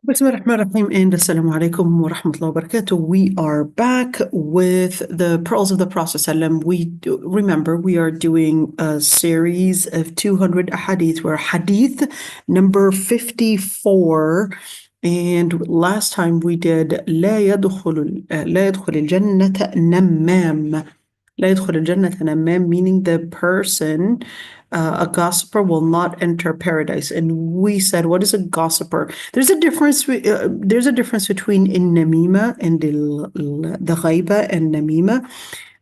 Bismillah ar-Rahman ar-Rahim and Assalamu alaikum wa rahmatullahi wa barakatuh. We are back with the pearls of the Prophet ﷺ. Remember, we are doing a series of 200 hadith. We're hadith number 54. And last time we did لا يدخل الجنة نمام. لا يدخل الجنة نمام, meaning the person, a gossiper, will not enter paradise. And we said, what is a gossiper? There's a difference. There's a difference between namima and the ghaiba and namima.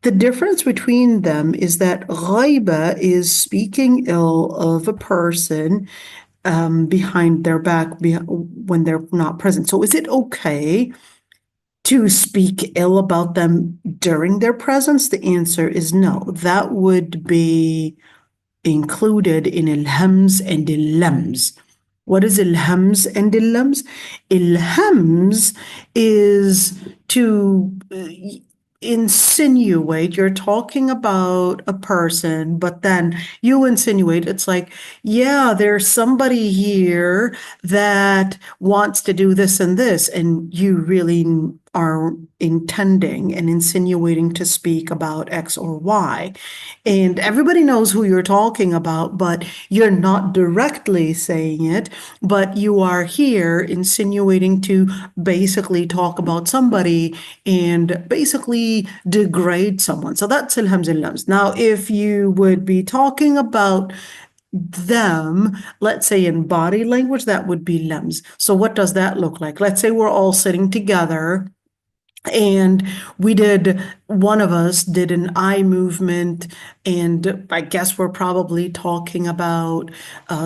The difference between them is that ghaiba is speaking ill of a person behind their back when they're not present. So is it okay to speak ill about them during their presence? The answer is no. That would be included in al-hams and al-lams. What is al-hams and al-lams? Al-hams is to insinuate. You're talking about a person, but then you insinuate. It's like, yeah, there's somebody here that wants to do this and this, and you really are intending and insinuating to speak about X or Y. And everybody knows who you're talking about, but you're not directly saying it, but you are here insinuating to basically talk about somebody and basically degrade someone. So that's al-hams al-lams. Now, if you would be talking about them, let's say in body language, that would be lams. So what does that look like? Let's say we're all sitting together and one of us did an eye movement, and I guess we're probably talking about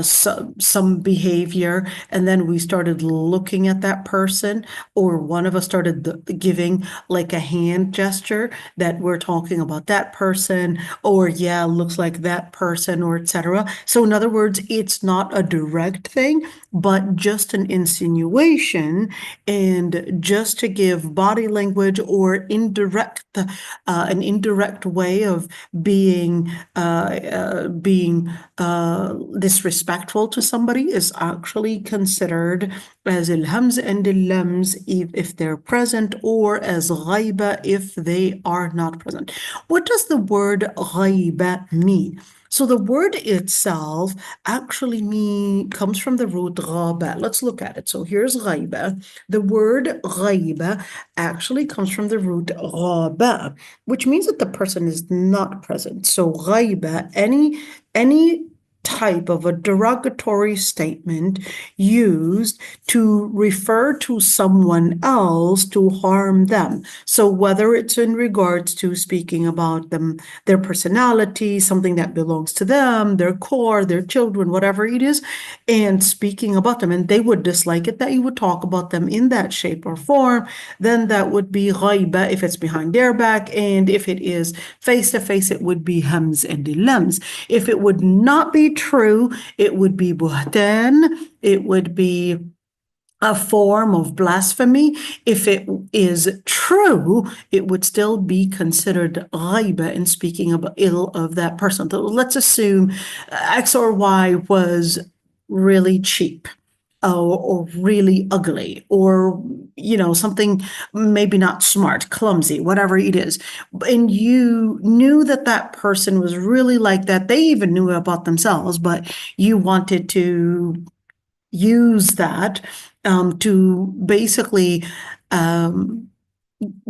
some behavior, and then we started looking at that person, or one of us started giving like a hand gesture that we're talking about that person, or yeah, looks like that person, or etc. So in other words, it's not a direct thing, but just an insinuation, and just to give body language or an indirect way of being disrespectful to somebody is actually considered as al-hams and al-lams if they're present, or as ghaiba if they are not present. What does the word ghaiba mean? So the word itself actually comes from the root ghaba. Let's look at it. So here's ghaiba. The word ghaiba actually comes from the root ghaba, which means that the person is not present. So ghaiba, any type of a derogatory statement used to refer to someone else to harm them. So whether it's in regards to speaking about them, their personality, something that belongs to them, their core, their children, whatever it is, and speaking about them, and they would dislike it that you would talk about them in that shape or form, then that would be ghaiba if it's behind their back, and if it is face to face, it would be hams and lams. If it would not be true, it would be buhtan, it would be a form of blasphemy. If it is true, it would still be considered ghaiba in speaking about ill of that person. So let's assume X or Y was really cheap, or really ugly, or something maybe not smart, clumsy, whatever it is, and you knew that that person was really like that. They even knew about themselves, but you wanted to use that to basically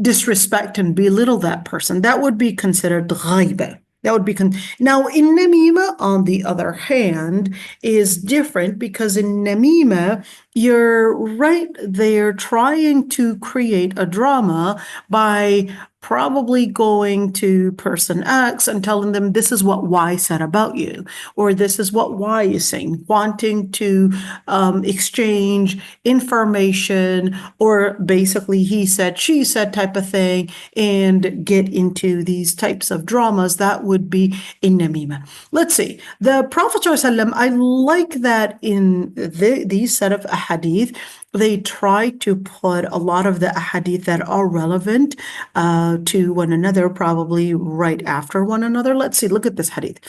disrespect and belittle that person. That would be considered ghaiba. That would be now in namima, on the other hand, is different, because in namima you're right there trying to create a drama by probably going to person X and telling them this is what Y said about you, or this is what Y is saying, wanting to exchange information, or basically he said, she said type of thing, and get into these types of dramas. That would be in namima. Let's see. The Prophet ﷺ, I like that in these set of ahadith, they try to put a lot of the ahadith that are relevant to one another, probably right after one another. Let's see, look at this hadith.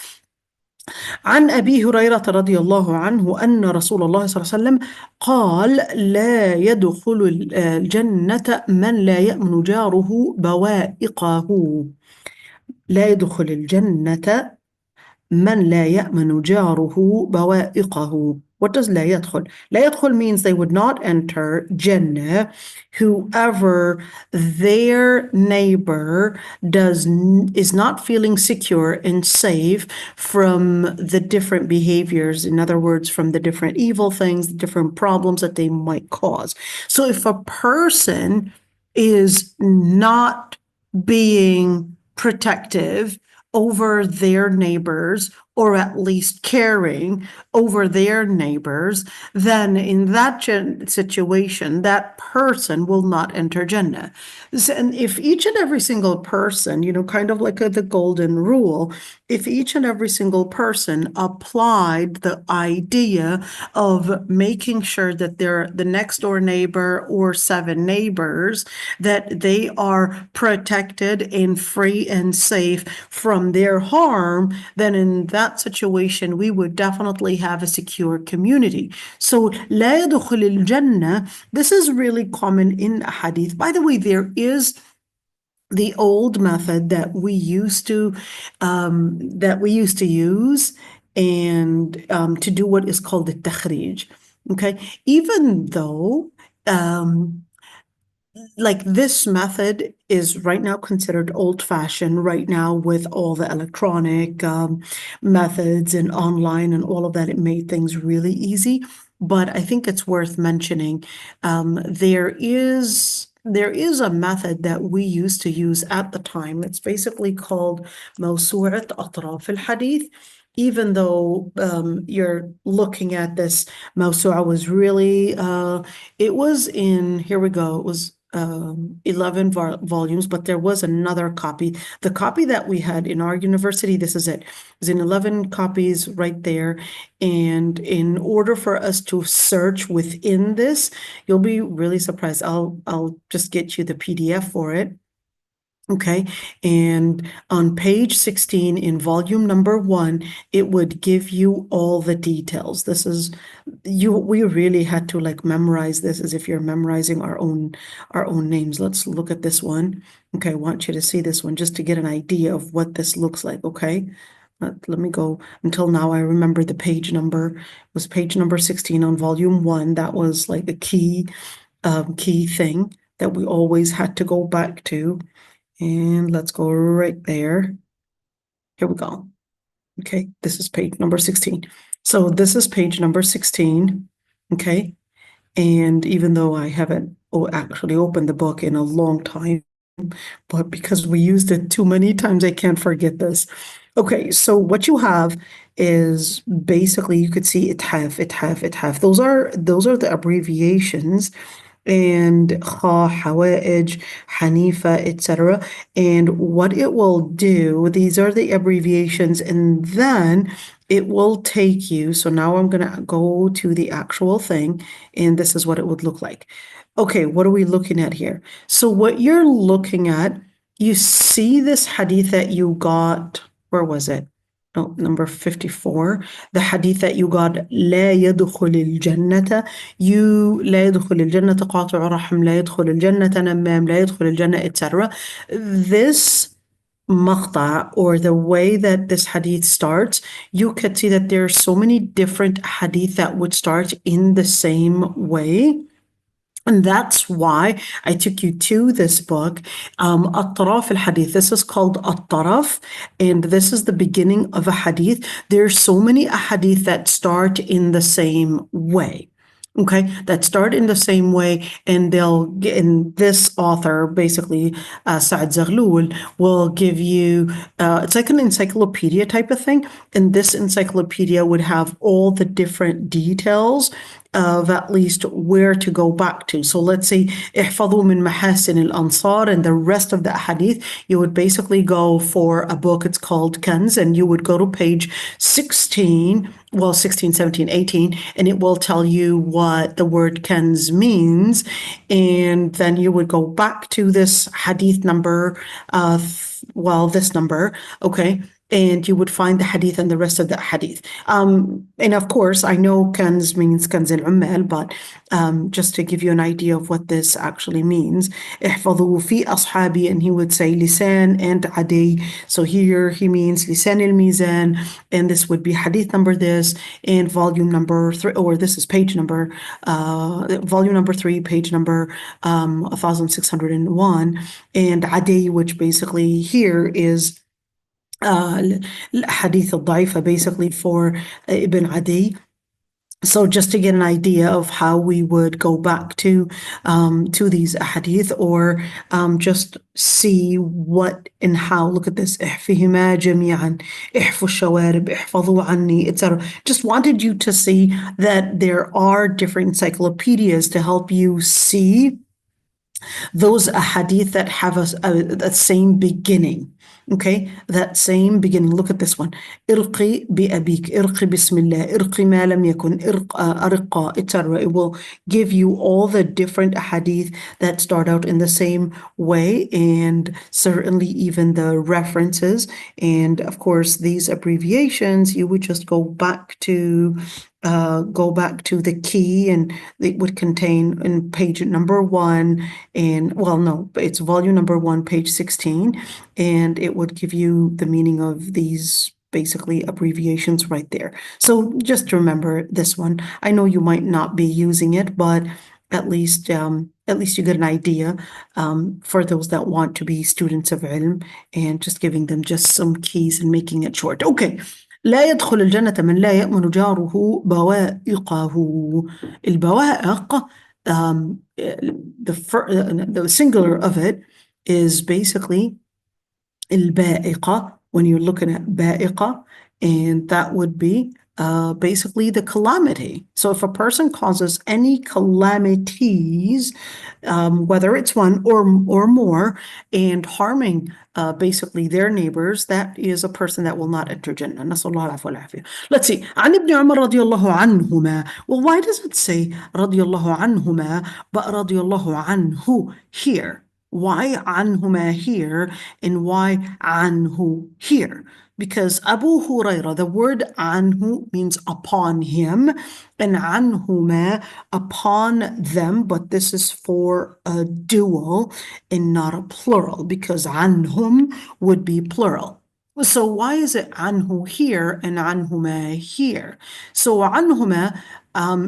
عن أبي هريرة رضي الله عنه أن رسول الله صلى الله عليه وسلم قال لا يدخل الجنة من لا يأمن جاره بوائقه. لا يدخل الجنة من لا يأمن جاره بوائقه. What does لا يدخل? لا يدخل means they would not enter Jannah whoever their neighbor is not feeling secure and safe from the different behaviors. In other words, from the different evil things, the different problems that they might cause. So if a person is not being protective over their neighbors, or at least caring over their neighbors, then in that situation, that person will not enter Jannah. And if each and every single person, kind of like the golden rule, if each and every single person applied the idea of making sure that the next door neighbor or 7 neighbors, that they are protected and free and safe from their harm, then in that situation, we would definitely have a secure community. So, لا يدخل الجنة, this is really common in a hadith. By the way, there is the old method that we used to use and to do what is called the takhrij. Okay, even though like this method is right now considered old-fashioned right now with all the electronic methods and online and all of that. It made things really easy, but I think it's worth mentioning. There is a method that we used to use at the time. It's basically called موسوعة أطراف الحديث. Even though you're looking at this, موسوعة was really, it was in, here we go, it was 11 volumes, but there was another copy. The copy that we had in our university, this is it. It's in 11 copies right there. And in order for us to search within this, you'll be really surprised. I'll just get you the PDF for it. Okay, and on page 16 in volume number 1, it would give you all the details. This is we really had to like memorize this as if you're memorizing our own names. Let's look at this one. Okay, I want you to see this one just to get an idea of what this looks like. Okay, let me go. Until now, I remember the page number. It was page number 16 on volume 1. That was like a key thing that we always had to go back to. And let's go right there. Here we go. Okay, this is page number 16. So this is page number 16. Okay, and even though I haven't actually opened the book in a long time, but because we used it too many times, I can't forget this. Okay, so what you have is basically, you could see ithaf. Those are the abbreviations, and Kha, Hawa'ij, Hanifa, etc. And what it will do, these are the abbreviations, and then it will take you. So now I'm going to go to the actual thing, and this is what it would look like. Okay, what are we looking at here? So what you're looking at, you see this hadith that you got, where was it? Oh, number 54, the hadith that you got, لا يدخل الجنة, لا يدخل الجنة قاطع رحم, لا يدخل الجنة نمام, لا يدخل الجنة, etc. This maqta, or the way that this hadith starts, you could see that there are so many different hadith that would start in the same way. And that's why I took you to this book, At-Taraf al-Hadith. This is called At-Taraf, and this is the beginning of a hadith. There's so many hadith that start in the same way. Okay, that start in the same way, and this author, basically Saad Zaghloul, will give you, it's like an encyclopedia type of thing, and this encyclopedia would have all the different details of at least where to go back to. So let's say احفظوا من محاسن الأنصار, and the rest of the hadith, you would basically go for a book, it's called Kanz, and you would go to page 16, well, 16, 17, 18, and it will tell you what the word Kanz means. And then you would go back to this hadith number, this number, okay? and you would find the hadith and the rest of the hadith. And of course, I know kanz means kanz al-ummal, but just to give you an idea of what this actually means, احفظوا في أصحابي, and he would say lisan and adi. So here he means lisan al-mizan, and this would be hadith number this, and volume number 3, or this is page number, volume number 3, page number 1601, and adi, which basically here is الحديث الضعيفة, basically for Ibn Adi. So just to get an idea of how we would go back to these hadith, or just see what and how. Look at this. احفهما جميعا, احفوا الشوارب, احفظوا عني, etc. Just wanted you to see that there are different encyclopedias to help you see those hadith that have a same beginning. Okay, that same beginning. Look at this one. Irqi bi abik, irqi bismillah, irqi ma lam yakun, arqa, etc. It will give you all the different hadith that start out in the same way, and certainly even the references. And of course, these abbreviations, you would just go back to the key, and it would contain in page number 1, and well, no, it's volume number 1, page 16, and it would give you the meaning of these basically abbreviations right there. So just remember this one. I know you might not be using it, but at least you get an idea for those that want to be students of ilm, and just giving them just some keys and making it short. Okay. لا يدخل الجنة من لا يأمن جاره بوائقه. البوائق, the singular of it is basically البائقة, when you're looking at بائقة, and that would be basically the calamity. So if a person causes any calamities, whether it's one or more, and harming basically their neighbors, that is a person that will not enter Jannah. نسأل الله العفو والعافية. Let's see. عن ابن عمر رضي الله عنهما. Well, why does it say رضي الله عنهما but رضي الله عنه here? Why عنهما here and why عنه here? Because Abu Huraira, the word anhu means upon him, and anhuma, upon them, but this is for a dual and not a plural, because anhum would be plural. So why is it anhu here and anhuma here? So anhuma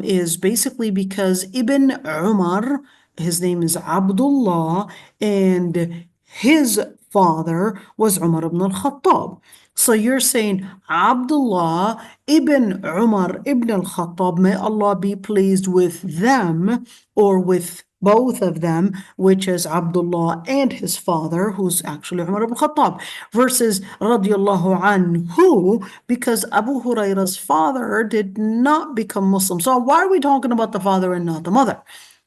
is basically because Ibn Umar, his name is Abdullah, and his father was Umar ibn al-Khattab. So you're saying Abdullah ibn Umar ibn al-Khattab, may Allah be pleased with them, or with both of them, which is Abdullah and his father, who's actually Umar ibn al-Khattab, versus radiyallahu anhu, because Abu Huraira's father did not become Muslim. So why are we talking about the father and not the mother?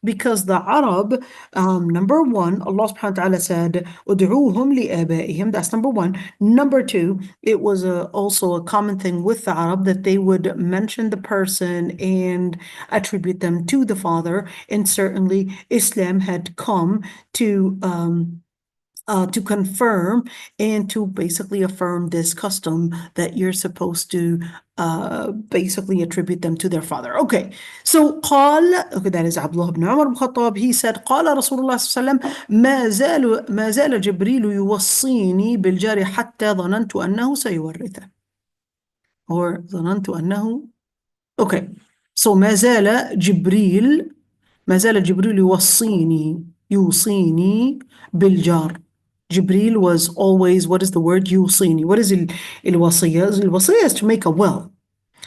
Because the Arab, number 1, Allah subhanahu wa ta'ala said, "Ud'uuhum li'abaihim." That's number 1. Number 2, it was also a common thing with the Arab that they would mention the person and attribute them to the father. And certainly Islam had come to confirm and to basically affirm this custom that you're supposed to basically attribute them to their father. Okay, so okay, that is Abdullah ibn Umar ibn Khattab. He said, قال رسول الله صلى الله عليه وسلم ما زال جبريل يوصيني بالجار حتى ظننت أنه سيورثه. Or ظننت أنه. Okay, so ما زال جبريل يوصيني بالجار. Jibril was always, what is the word? Yusini. What is il-wasiyah? Il-wasiyah is to make a will.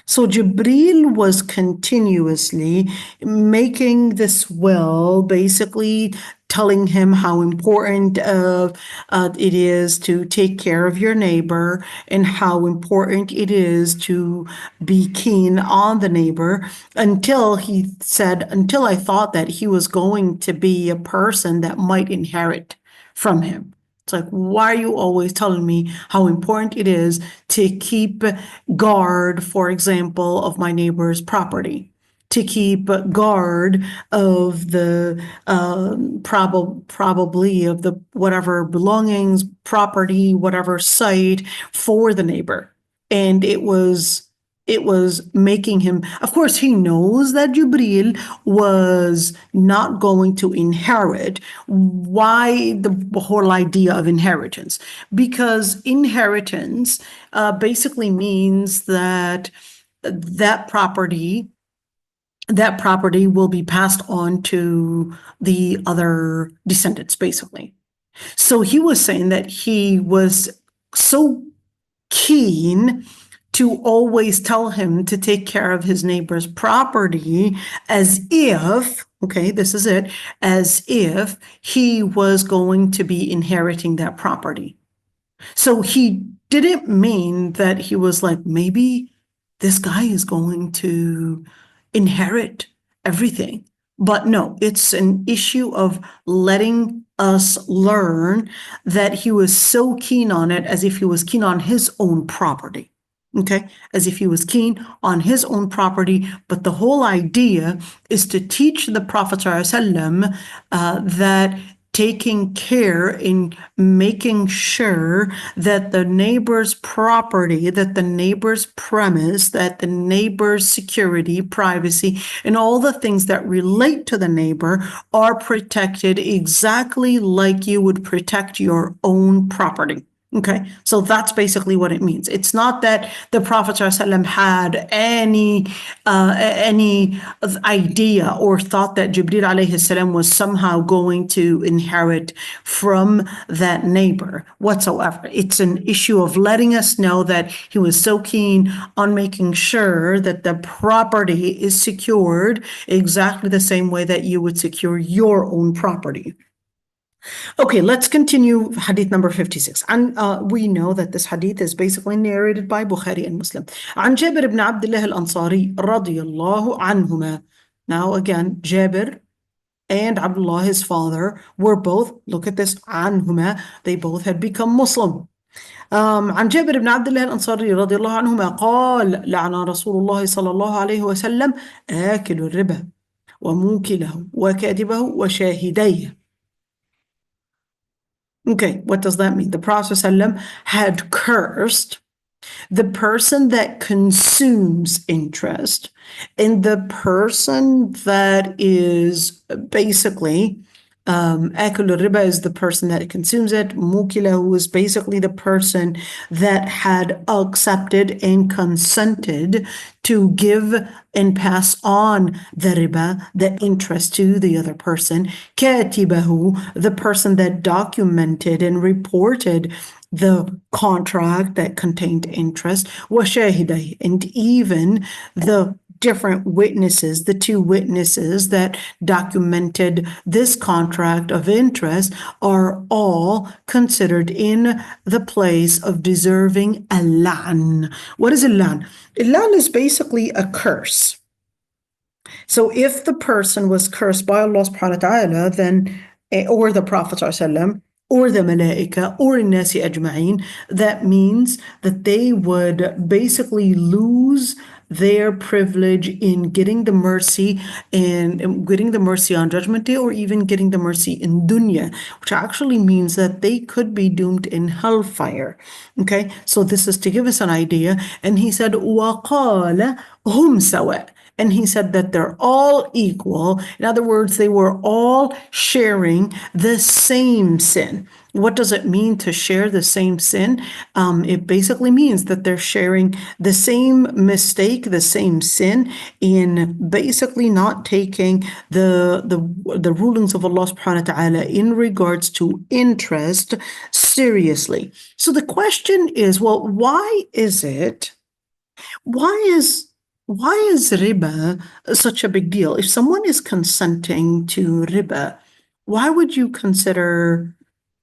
So Jibril was continuously making this will, basically telling him how important it is to take care of your neighbor, and how important it is to be keen on the neighbor, until he said, until I thought that he was going to be a person that might inherit from him. It's like, why are you always telling me how important it is to keep guard, for example, of my neighbor's property? to keep guard of the probably of the whatever belongings, property, whatever site for the neighbor. And it was making him, of course, he knows that Jibril was not going to inherit. Why the whole idea of inheritance? Because inheritance basically means that that property will be passed on to the other descendants, basically. So he was saying that he was so keen to always tell him to take care of his neighbor's property as if, okay, this is it, as if he was going to be inheriting that property. So he didn't mean that he was like, maybe this guy is going to inherit everything. But no, it's an issue of letting us learn that he was so keen on it as if he was keen on his own property. Okay, as if he was keen on his own property. But the whole idea is to teach the Prophet ﷺ that taking care in making sure that the neighbor's property, that the neighbor's premise, that the neighbor's security, privacy, and all the things that relate to the neighbor are protected exactly like you would protect your own property. Okay, so that's basically what it means. It's not that the Prophet ﷺ had any idea or thought that Jibril alayhi salam was somehow going to inherit from that neighbor whatsoever. It's an issue of letting us know that he was so keen on making sure that the property is secured exactly the same way that you would secure your own property. Okay, let's continue hadith number 56. And we know that this hadith is basically narrated by Bukhari and Muslim. عن جابر بن عبد الله الأنصاري رضي الله عنهما. Now again, Jabir and Abdullah, his father, were both, look at this, عنهما, they both had become Muslim. عن جابر بن عبد الله الأنصاري رضي الله عنهما قال لعن رسول الله صلى الله عليه وسلم آكل الربا وموكله وكاتبه وشاهديه. Okay, what does that mean? The Prophet ﷺ had cursed the person that consumes interest and the person that is basically akul riba is the person that consumes it. Mukilahu is basically the person that had accepted and consented to give and pass on the riba, the interest, to the other person. Katibahu, the person that documented and reported the contract that contained interest. Washahiday, and even the different witnesses, the two witnesses that documented this contract of interest, are all considered in the place of deserving al-la'n. What is al-la'n? Al-la'n is basically a curse. So if the person was cursed by Allah subhanahu wa ta'ala, then, or the Prophet ﷺ, or the malaika, or nasi ajma'in, that means that they would basically lose their privilege in getting the mercy and getting the mercy on Judgment Day, or even getting the mercy in dunya, which actually means that they could be doomed in hellfire. Okay, so this is to give us an idea. And he said, وَقَالَ هُمْ سَوَاء. And he said that they're all equal. In other words, they were all sharing the same sin. What does it mean to share the same sin? It basically means that they're sharing the same mistake, the same sin, in basically not taking the rulings of Allah subhanahu wa ta'ala in regards to interest seriously. So the question is, well, why is riba such a big deal? If someone is consenting to riba, why would you consider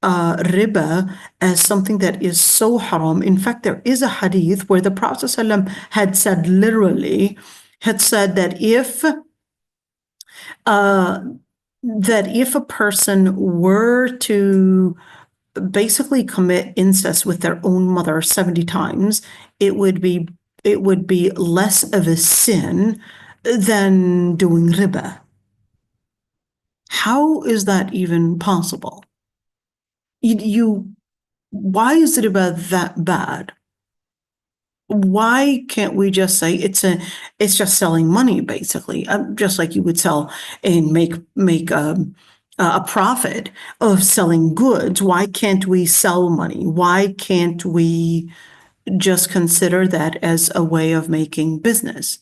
riba as something that is so haram? In fact, there is a hadith where the Prophet ﷺ had said, literally, had said that if a person were to basically commit incest with their own mother 70 times, it would be less of a sin than doing riba. How is that even possible? Why is riba that bad? Why can't we just say it's just selling money, basically, just like you would sell and make a profit of selling goods? Why can't we sell money? Why can't we just consider that as a way of making business?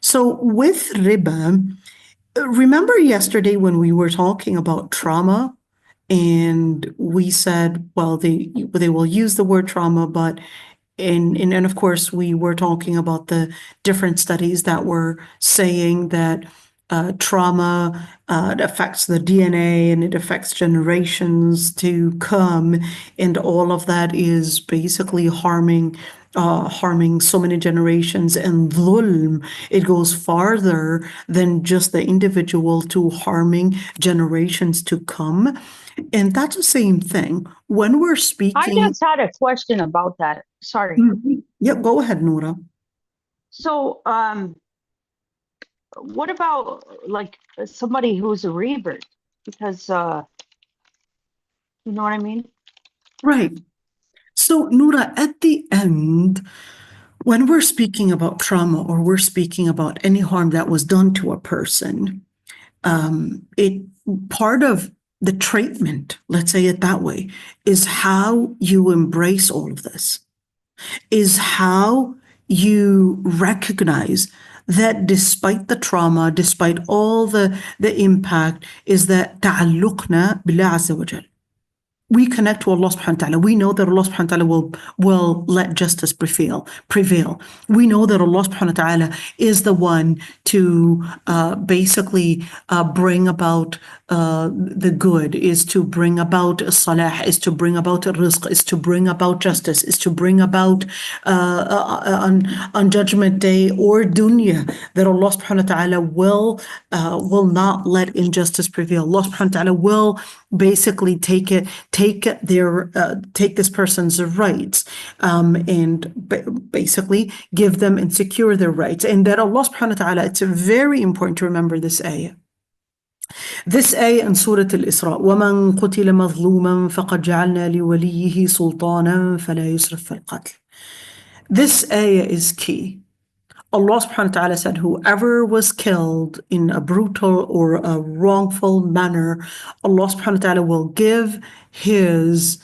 So with riba, remember yesterday when we were talking about trauma, and we said, well, they will use the word trauma, but and of course, we were talking about the different studies that were saying that trauma affects the DNA and it affects generations to come, and all of that is basically harming so many generations. And dhulm, it goes farther than just the individual to harming generations to come. And that's the same thing when we're I speaking. just had a question about that. Sorry. Yep, go ahead, Noura. So, what about like somebody who's a revert? Because, you know what I mean? Right. So, Noura, at the end, when we're speaking about trauma or we're speaking about any harm that was done to a person, it part of the treatment, let's say it that way, is how you embrace all of this, is how you recognize that despite the trauma, despite all the impact, is that تعلقنا بالله عز وجل. We connect to Allah subhanahu wa ta'ala. We know that Allah subhanahu wa ta'ala will let justice prevail. We know that Allah subhanahu wa ta'ala is the one to basically bring about the good, is to bring about salah, is to bring about rizq, is to bring about justice, is to bring about on Judgment Day or dunya, that Allah subhanahu wa ta'ala will not let injustice prevail. Allah subhanahu wa ta'ala will basically take this person's rights, and basically give them and secure their rights. And that Allah subhanahu wa ta'ala, it's very important to remember this ayah. This ayah in Surah Al-Isra, وَمَنْ قُتِلَ مَظْلُومًا فَقَدْ جَعَلْنَا لِوَلِيِّهِ سُلْطَانًا فَلَا يُسْرِفْ فِي الْقَتْلِ. This ayah is key. Allah subhanahu wa ta'ala said, whoever was killed in a brutal or a wrongful manner, Allah subhanahu wa ta'ala will give his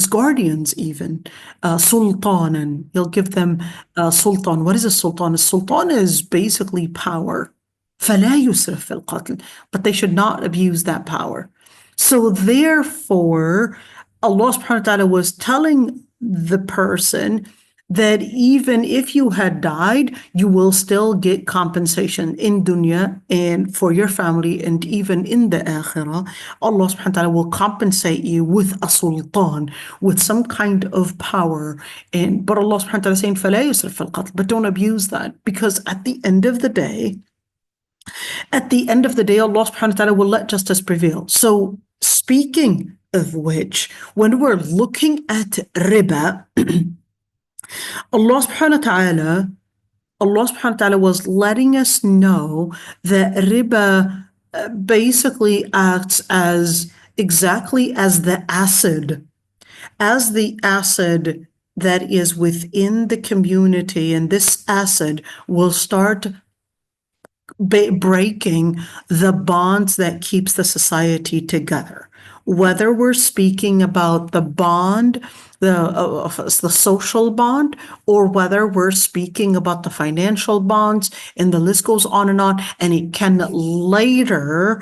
guardians even sultanan. He'll give them sultan. What is a sultan? A sultan is basically power. فَلَا يُسْرِفْ فِي الْقَتْلِ. But they should not abuse that power. So therefore, Allah subhanahu wa ta'ala was telling the person that even if you had died, you will still get compensation in dunya and for your family, and even in the akhirah, Allah subhanahu wa ta'ala will compensate you with a sultan, with some kind of power. But Allah subhanahu wa ta'ala is saying, فَلَا يُسْرِفْ فِي الْقَتْلِ. But don't abuse that, because at the end of the day, Allah subhanahu wa ta'ala will let justice prevail. So speaking of which, when we're looking at riba, Allah subhanahu wa ta'ala was letting us know that riba basically acts as exactly as the acid that is within the community, and this acid will start breaking the bonds that keeps the society together. Whether we're speaking about the bond, the social bond, or whether we're speaking about the financial bonds, and the list goes on, and it can later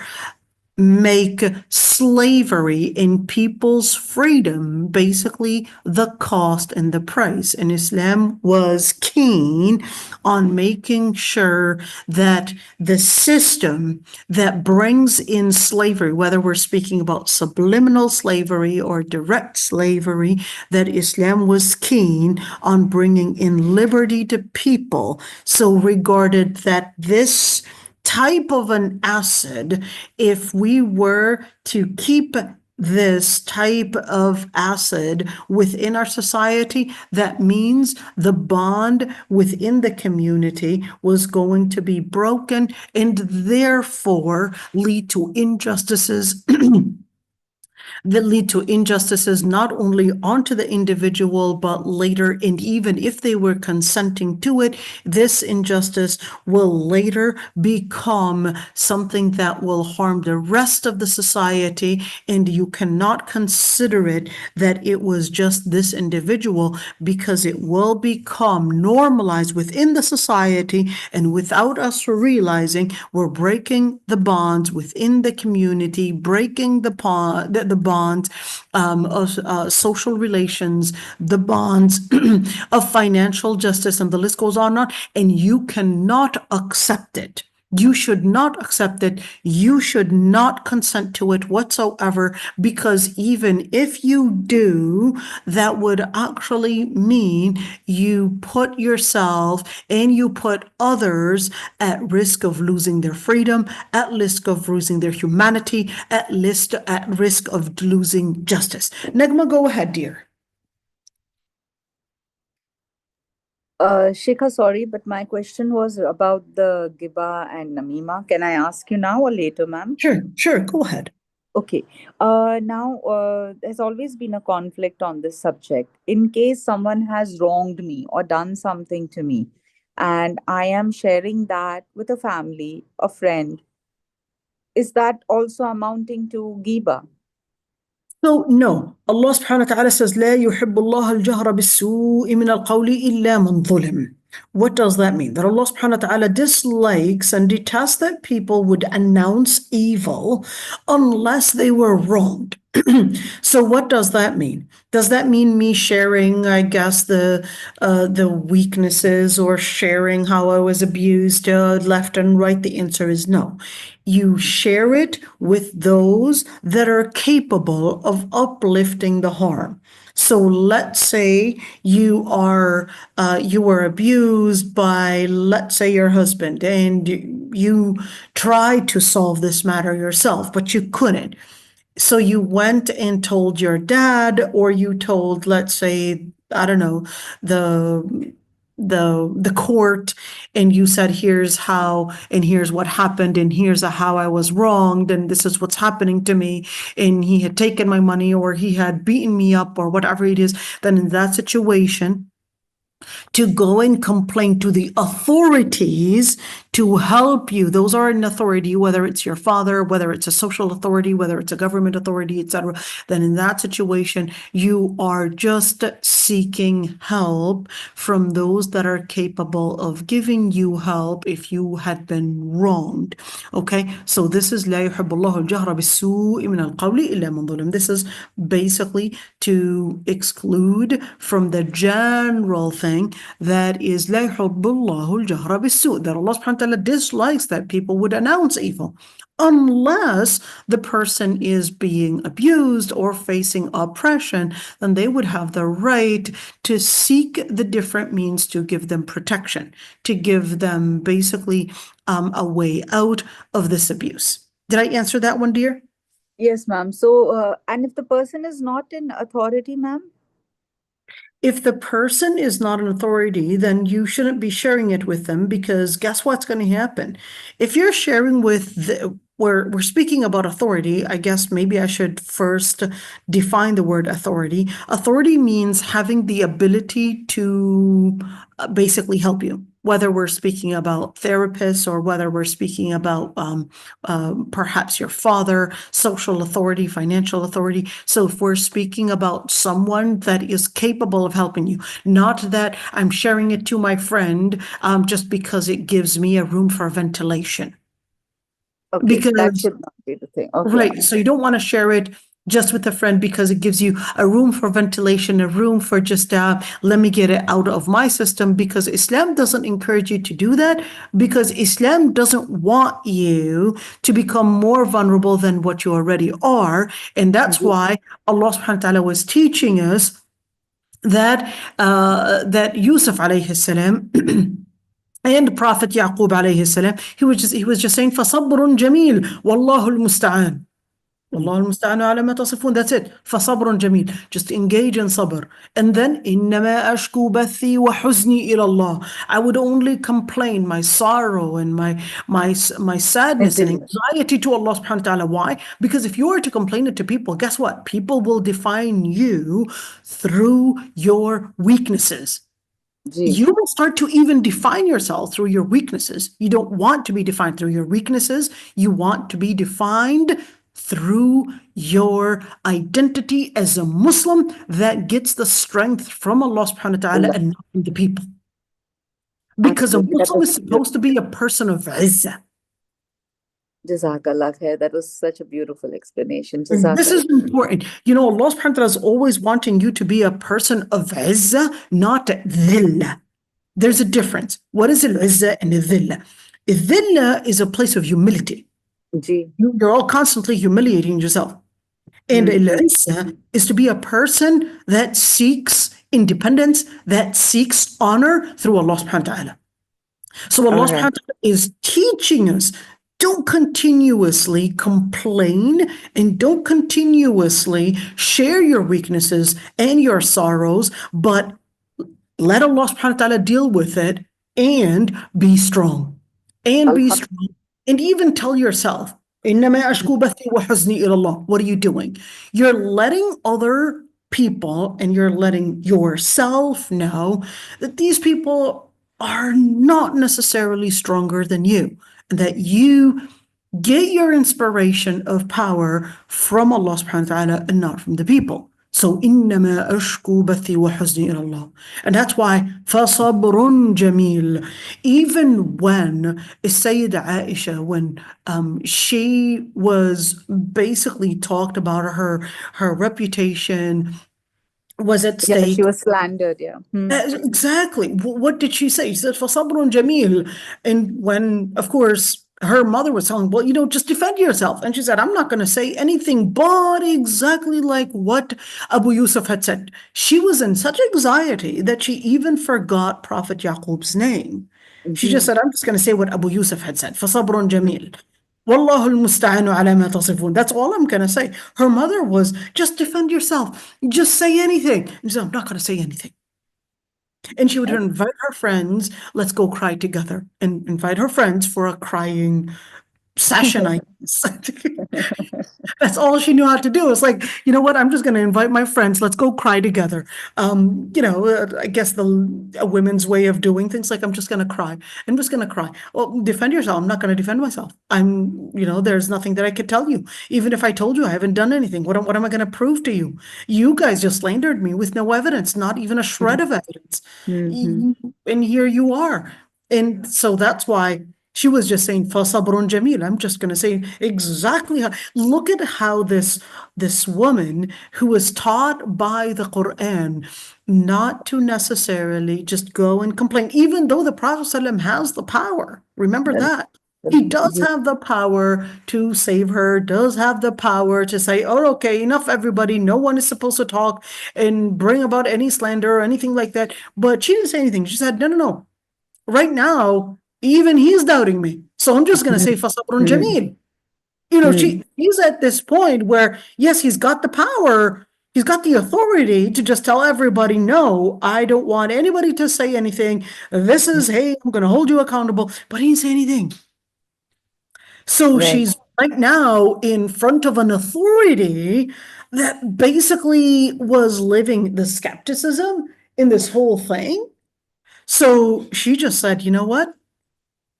make slavery in people's freedom basically the cost and the price. And Islam was keen on making sure that the system that brings in slavery, whether we're speaking about subliminal slavery or direct slavery, that Islam was keen on bringing in liberty to people. So regarded that this type of an acid, if we were to keep this type of acid within our society, that means the bond within the community was going to be broken and therefore lead to injustices that lead to injustices not only onto the individual, but later, and even if they were consenting to it, this injustice will later become something that will harm the rest of the society, and you cannot consider it that it was just this individual, because it will become normalized within the society, and without us realizing, we're breaking the bonds within the community, breaking the bonds of social relations, the bonds of financial justice, and the list goes on and on, and you cannot accept it. You should not accept it. You should not consent to it whatsoever, because even if you do, that would actually mean you put yourself and you put others at risk of losing their freedom, at risk of losing their humanity, at risk of losing justice. Negma, go ahead, dear. Shikha, sorry, but my question was about the Giba and Namima. Can I ask you now or later, ma'am? Sure, go ahead. Okay. Now, there's always been a conflict on this subject. In case someone has wronged me or done something to me, and I am sharing that with a family, a friend, is that also amounting to Giba? So no, Allah subhanahu wa ta'ala says, لا يحب الله الجهر بالسوء من القول إلا من ظلم. What does that mean? That Allah subhanahu wa ta'ala dislikes and detests that people would announce evil unless they were wronged. So what does that mean? Does that mean me sharing, I guess, the weaknesses, or sharing how I was abused left and right? The answer is no. You share it with those that are capable of uplifting the harm. So let's say you were abused by, let's say, your husband, and you tried to solve this matter yourself, but you couldn't. So you went and told your dad, or you told, let's say, I don't know, the court, and you said, here's how, and here's what happened, and here's how I was wronged, and this is what's happening to me, and he had taken my money, or he had beaten me up, or whatever it is. Then in that situation, to go and complain to the authorities to help you. Those are an authority, whether it's your father, whether it's a social authority, whether it's a government authority, etc. Then in that situation, you are just seeking help from those that are capable of giving you help if you had been wronged. Okay, so this is لا يحب الله الجهر بالسوء من القول إلا من ظلم. This is basically to exclude from the general thing that is لا يحب الله الجهر بالسوء, that Allah subhanahu wa ta'ala dislikes that people would announce evil, unless the person is being abused or facing oppression. Then they would have the right to seek the different means to give them protection, to give them basically a way out of this abuse. Did I answer that one, dear? Yes, ma'am. So, and if the person is not in authority, ma'am? If the person is not an authority, then you shouldn't be sharing it with them, because guess what's going to happen? If you're sharing with we're speaking about authority, I guess maybe I should first define the word authority. Authority means having the ability to basically help you, whether we're speaking about therapists, or whether we're speaking about perhaps your father, social authority, financial authority. So if we're speaking about someone that is capable of helping you, not that I'm sharing it to my friend just because it gives me a room for ventilation. Okay, Because that should not be the thing. Okay. right, so you don't want to share it just with a friend because it gives you a room for ventilation, a room for just let me get it out of my system, because Islam doesn't encourage you to do that, because Islam doesn't want you to become more vulnerable than what you already are. And that's why Allah subhanahu wa ta'ala was teaching us that Yusuf alayhi salam and Prophet Yaqub alayhi salam, he was just saying, فَصَبْرٌ جَمِيلٌ وَاللَّهُ الْمُسْتَعَانُ. والله المستعان على ما تصفون. That's it. فصبر جميل. Just engage in sabr. And then إنما أشكو بثي وحزني إلى الله. I would only complain my sorrow and my sadness and anxiety to Allah subhanahu wa ta'ala. Why? Because if you were to complain it to people, guess what? People will define you through your weaknesses. You will start to even define yourself through your weaknesses. You don't want to be defined through your weaknesses. You want to be defined through your identity as a Muslim that gets the strength from Allah subhanahu wa ta'ala and not from the people. Because a Muslim is supposed to be a person of izzah. Jazakallah khair. That was such a beautiful explanation. This is important. You know, Allah subhanahu wa ta'ala is always wanting you to be a person of izzah, not dhillah. There's a difference. What is al-izzah and al-dhillah? Al-dhillah is a place of humility. You're all constantly humiliating yourself. And al-izzah is to be a person that seeks independence, that seeks honor through Allah subhanahu wa ta'ala. So Allah subhanahu wa ta'ala is teaching us, don't continuously complain and don't continuously share your weaknesses and your sorrows, but let Allah subhanahu wa ta'ala deal with it and be strong. And be strong. And even tell yourself, إِنَّمَا أَشْكُو بَثِّي وَحُزْنِي إِلَى اللَّهِ. What are you doing? You're letting other people and you're letting yourself know that these people are not necessarily stronger than you. And that you get your inspiration of power from Allah subhanahu wa ta'ala and not from the people. So إِنَّمَا أَشْكُو بَثِّي وَحُزْنِي إِلَى اللَّهِ. And that's why فَصَبْرٌ جَمِيلٌ. Even when Sayyida Aisha, when she was basically talked about her reputation was at stake. Yeah, she was slandered, Exactly. What did she say? She said, فَصَبْرٌ جَمِيلٌ. And when, of course, her mother was telling, well, you know, just defend yourself. And she said, I'm not going to say anything but exactly like what Abu Yusuf had said. She was in such anxiety that she even forgot Prophet Yaqub's name. She just said, I'm just going to say what Abu Yusuf had said. فَصَبْرٌ جَمِيلٌ. وَاللَّهُ الْمُسْتَعَانُ عَلَى مَا تَصِفُونَ. That's all I'm going to say. Her mother was, just defend yourself. Just say anything. And she said, I'm not going to say anything. And she would invite her friends, let's go cry together, and invite her friends for a crying session, I guess. That's all she knew how to do. It's like, you know what, I'm just going to invite my friends, let's go cry together. You know, I guess a women's way of doing things, like, I'm just going to cry. I'm just going to cry. Well, defend yourself. I'm not going to defend myself. You know, there's nothing that I could tell you. Even if I told you, I haven't done anything. What am I going to prove to you? You guys just slandered me with no evidence, not even a shred of evidence. And here you are. And so that's why she was just saying, فَصَبْرٌ جَمِيلٌ. I'm just going to say exactly how. Look at how this woman who was taught by the Quran not to necessarily just go and complain, even though the Prophet ﷺ has the power. Remember that. He does have the power to save her, does have the power to say, oh, okay, enough, everybody. No one is supposed to talk and bring about any slander or anything like that. But she didn't say anything. She said, no. Right now, even he's doubting me. So I'm just going to say, فَصَبْرٌ جَمِيلٌ. You know, he's at this point where, yes, he's got the power, he's got the authority to just tell everybody, no, I don't want anybody to say anything. This is, hey, I'm going to hold you accountable. But he didn't say anything. So she's right now in front of an authority that basically was living the skepticism in this whole thing. So she just said, you know what?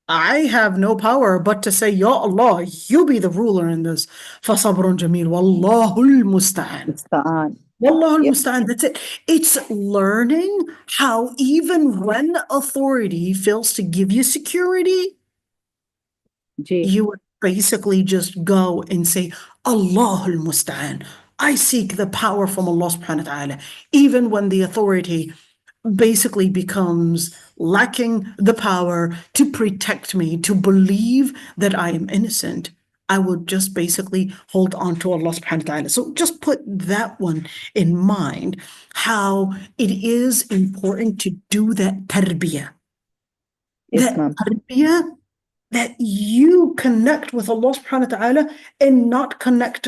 I have no power but to say, Ya Allah, you be the ruler in this. فَصَبْرٌ جَمِيلٌ وَاللَّهُ الْمُسْتَعَانُ. Wallahu al-musta'an. That's it. It's learning how even when authority fails to give you security, you would basically just go and say, Allah al-musta'an. I seek the power from Allah subhanahu wa ta'ala. Even when the authority basically becomes lacking the power to protect me, to believe that I am innocent, I would just basically hold on to Allah subhanahu wa ta'ala. So just put that one in mind, how it is important to do that tarbiyah. Yes, that tarbiyah, that you connect with Allah subhanahu wa ta'ala and not connect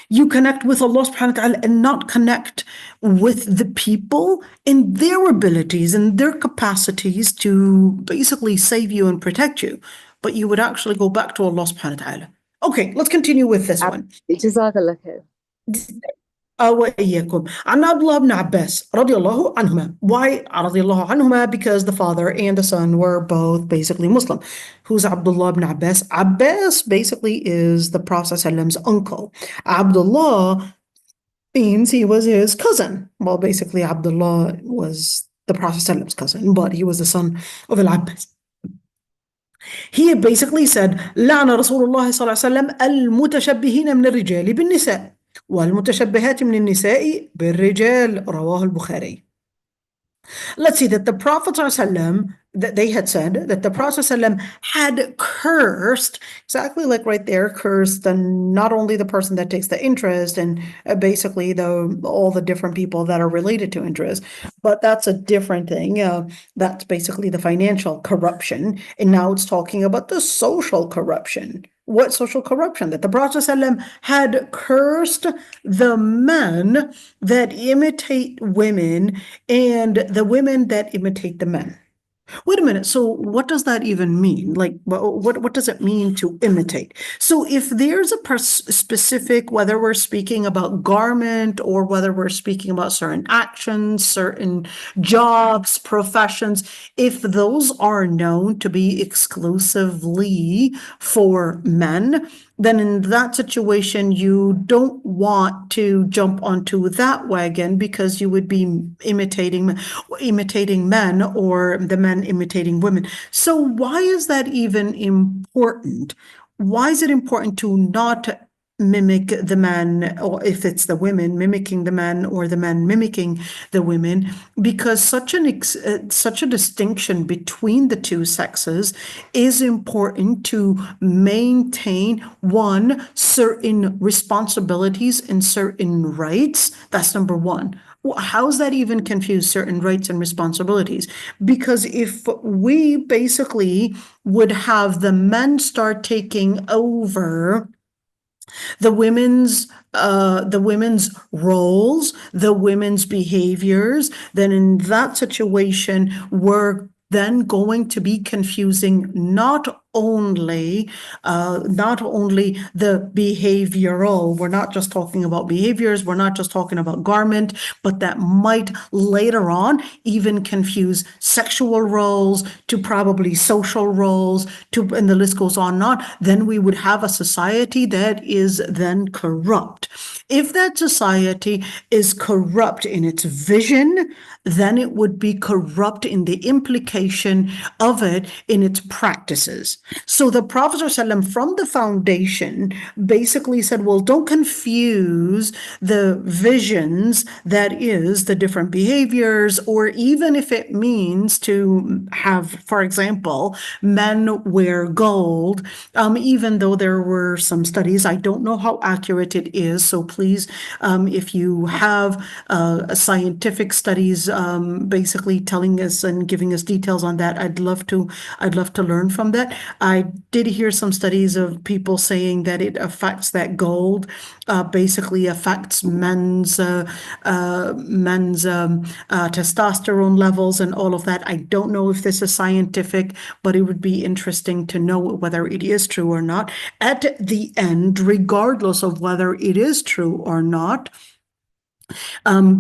You connect with Allah subhanahu wa ta'ala and not connect with the people and their abilities and their capacities to basically save you and protect you. But you would actually go back to Allah subhanahu wa ta'ala. Okay, let's continue with this one. Jazakallah khair. وإياكم عن عبد الله بن عباس رضي الله عنهما. Why رضي الله عنهما? Because the father and the son were both basically Muslim. Who's Abdullah ibn Abbas? Abbas basically is the Prophet ﷺ's uncle. Abdullah means he was his cousin. Well, basically Abdullah was the Prophet ﷺ's cousin, but he was the son of al-Abbas. He basically said لعن رسول الله صلى الله عليه وسلم المتشبهين من الرجال بالنساء والمتشبهات من النساء بالرجال. رواه البخاري. Let's see that the Prophet ﷺ, that they had said that the Prophet ﷺ had cursed, exactly like right there, cursed, and not only the person that takes the interest and basically all the different people that are related to interest, but that's a different thing. That's basically the financial corruption. And now it's talking about the social corruption. What social corruption? That the Prophet ﷺ had cursed the men that imitate women and the women that imitate the men. Wait a minute. So what does that even mean? Like, what does it mean to imitate? So if there's a specific, whether we're speaking about garment or whether we're speaking about certain actions, certain jobs, professions, if those are known to be exclusively for men, then in that situation, you don't want to jump onto that wagon because you would be imitating men or the men imitating women. So why is that even important? Why is it important to not mimic the men, or if it's the women mimicking the men or the men mimicking the women? Because such a distinction between the two sexes is important to maintain certain responsibilities and certain rights. That's number one. How does that even confuse certain rights and responsibilities? Because if we basically would have the men start taking over the women's roles, the women's behaviors, then in that situation, we're then going to be confusing not only the behavioral. We're not just talking about behaviors. We're not just talking about garment, but that might later on even confuse sexual roles to probably social roles and the list goes on and on. Then we would have a society that is then corrupt. If that society is corrupt in its vision, then it would be corrupt in the implication of it in its practices. So the Prophet ﷺ from the foundation basically said, well, don't confuse the visions, that is the different behaviors, or even if it means to have, for example, men wear gold, even though there were some studies, I don't know how accurate it is. So please, if you have scientific studies basically telling us and giving us details on that, I'd love to learn from that. I did hear some studies of people saying that it affects that gold, basically affects men's testosterone levels and all of that. I don't know if this is scientific, but it would be interesting to know whether it is true or not. At the end, regardless of whether it is true or not,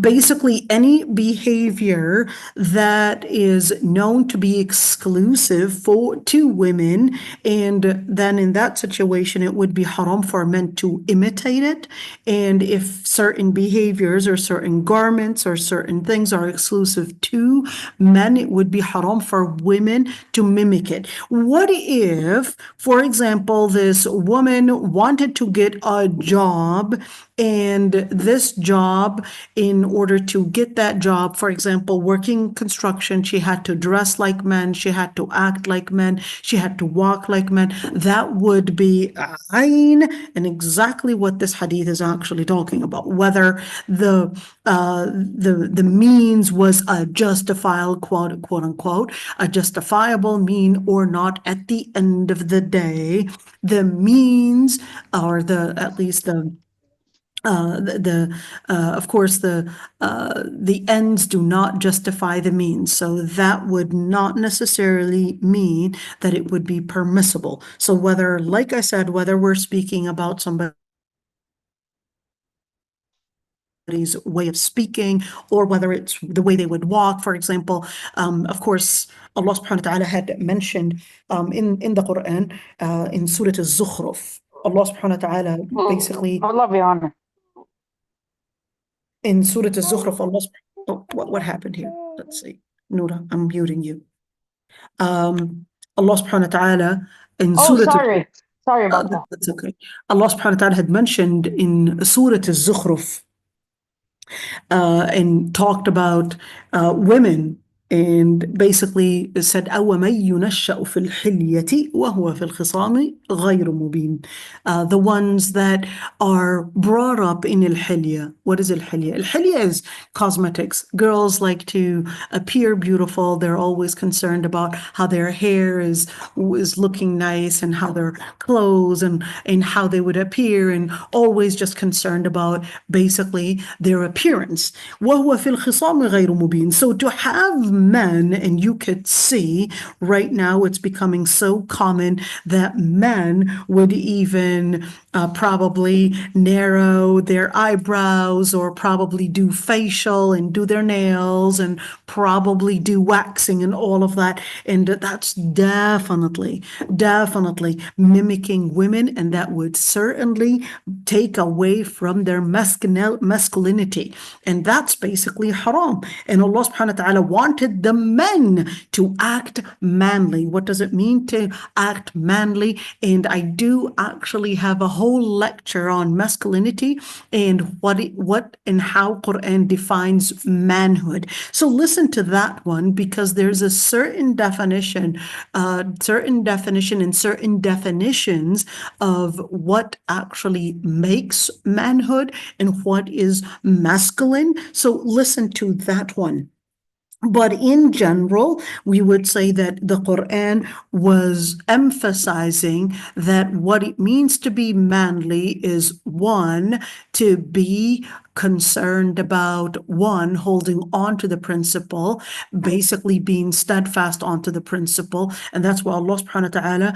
basically any behavior that is known to be exclusive to women, and then in that situation it would be haram for men to imitate it. And if certain behaviors or certain garments or certain things are exclusive to men, it would be haram for women to mimic it. What if, for example, this woman wanted to get a job, and this job, in order to get that job, for example, working construction, she had to dress like men, she had to act like men, she had to walk like men. That would be ayn, and exactly what this hadith is actually talking about. Whether the means was a justifiable, quote unquote, a justifiable mean or not, at the end of the day, the means, or at least the of course, the ends do not justify the means. So that would not necessarily mean that it would be permissible. So whether, like I said, whether we're speaking about somebody's way of speaking, or whether it's the way they would walk, for example. Of course, Allah subhanahu wa ta'ala had mentioned in the Quran, in Surah al-Zukhruf, Allah subhanahu wa ta'ala basically, I love you, Honor. in Surah al-Zukhruf, what happened here? Let's see. Noura, I'm muting you. Allah subhanahu wa ta'ala in Oh, Surah sorry about that. that's okay. Allah subhanahu wa ta'ala had mentioned in Surah al-Zukhruf, and talked about women, and basically said أَوَمَن يُنَشَّأُ فِي الْحِلْيَةِ وَهُوَ فِي الْخِصَامِ غَيْرُ مُبِينٍ. The ones that are brought up in al-hilya. What is al-hilya? Al-hilya is cosmetics. Girls like to appear beautiful. They're always concerned about how their hair is looking nice, and how their clothes and how they would appear, and always just concerned about basically their appearance. وَهُوَ فِي الْخِصَامِ غَيْرُ مُبِينٍ. So to have men, and you could see right now it's becoming so common that men would even probably narrow their eyebrows, or probably do facial and do their nails, and probably do waxing and all of that. And that's definitely mimicking women, and that would certainly take away from their masculinity. And that's basically haram. And Allah subhanahu wa ta'ala wanted the men to act manly. What does it mean to act manly? And I do actually have a whole lecture on masculinity and what and how Quran defines manhood. So listen to that one, because there's a certain definition and certain definitions of what actually makes manhood and what is masculine. So listen to that one. But in general, we would say that the Quran was emphasizing that what it means to be manly is, one, to be concerned about, one, holding on to the principle, basically being steadfast onto the principle. And that's why Allah subhanahu wa ta'ala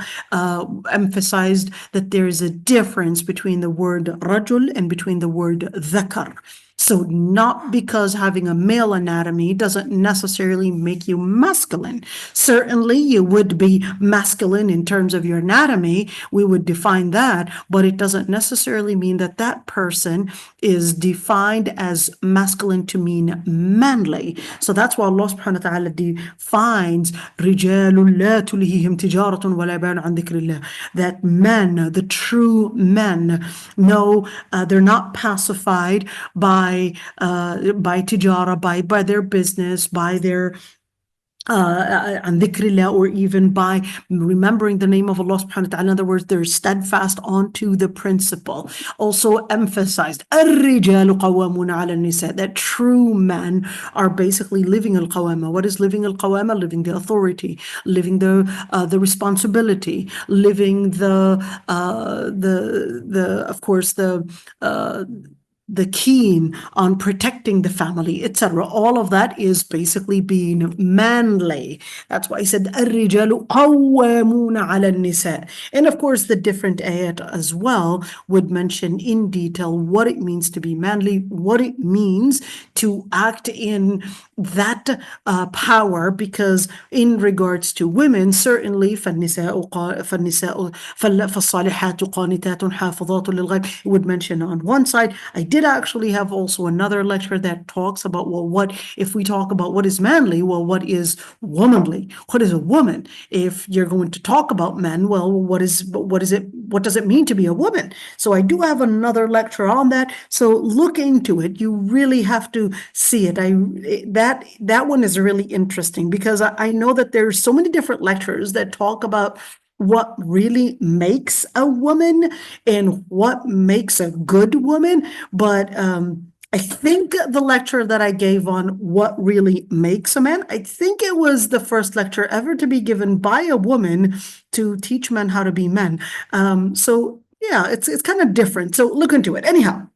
emphasized that there is a difference between the word rajul and between the word dhakar. So not because having a male anatomy doesn't necessarily make you masculine. Certainly you would be masculine in terms of your anatomy. We would define that, but it doesn't necessarily mean that that person is defined as masculine to mean manly. So that's why Allah subhanahu wa ta'ala defines رِجَالٌ لَا تُلْهِهِمْ تِجَارَةٌ وَلَا بَيْعٌ عَنْ ذِكْرِ اللَّهِ. That men, the true men, no, they're not pacified by tijara, by their business, by their عن ذكر الله, or even by remembering the name of Allah subhanahu wa ta'ala. In other words, they're steadfast onto the principle. Also emphasized الرجال قوامون على النساء, that true men are basically living al-qawama. What is living al-qawama? Living the authority, living the responsibility, living of course the keen on protecting the family, etc. All of that is basically being manly. That's why he said الرجال قوامون على النساء. And of course the different ayat as well would mention in detail what it means to be manly, what it means to act in that power, because in regards to women, certainly فالصالحات قانتات حافظات للغيب, it would mention on one side. I did actually have also another lecture that talks about, well, what if we talk about what is manly, well, what is womanly? What is a woman? If you're going to talk about men, well, what does it mean to be a woman? So I do have another lecture on that. So look into it. You really have to see it. That one is really interesting, because I know that there's so many different lectures that talk about what really makes a woman and what makes a good woman. But I think the lecture that I gave on what really makes a man, I think it was the first lecture ever to be given by a woman to teach men how to be men. So yeah, it's kind of different. So look into it. Anyhow,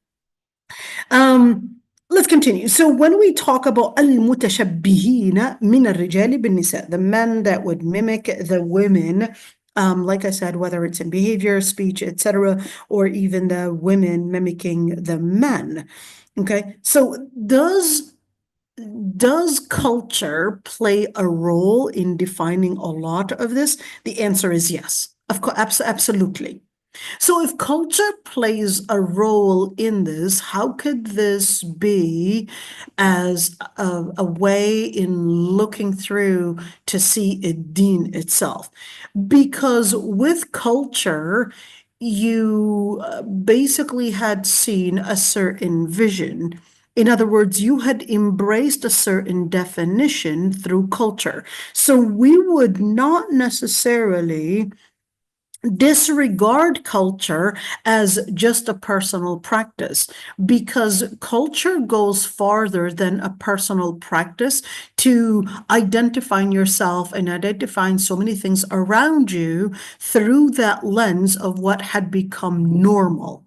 Let's continue. So when we talk about المتشبهين من الرجال بالنساء, the men that would mimic the women, like I said, whether it's in behavior, speech, etc., or even the women mimicking the men. Okay, so does culture play a role in defining a lot of this? The answer is yes. Of course, absolutely. So if culture plays a role in this, how could this be as a way in looking through to see ad-din itself? Because with culture, you basically had seen a certain vision. In other words, you had embraced a certain definition through culture. So we would not necessarily disregard culture as just a personal practice, because culture goes farther than a personal practice to identifying yourself and identifying so many things around you through that lens of what had become normal.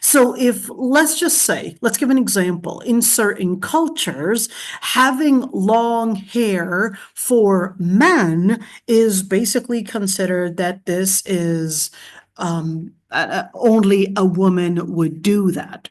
So if, let's just say, let's give an example. In certain cultures, having long hair for men is basically considered that this is only a woman would do that.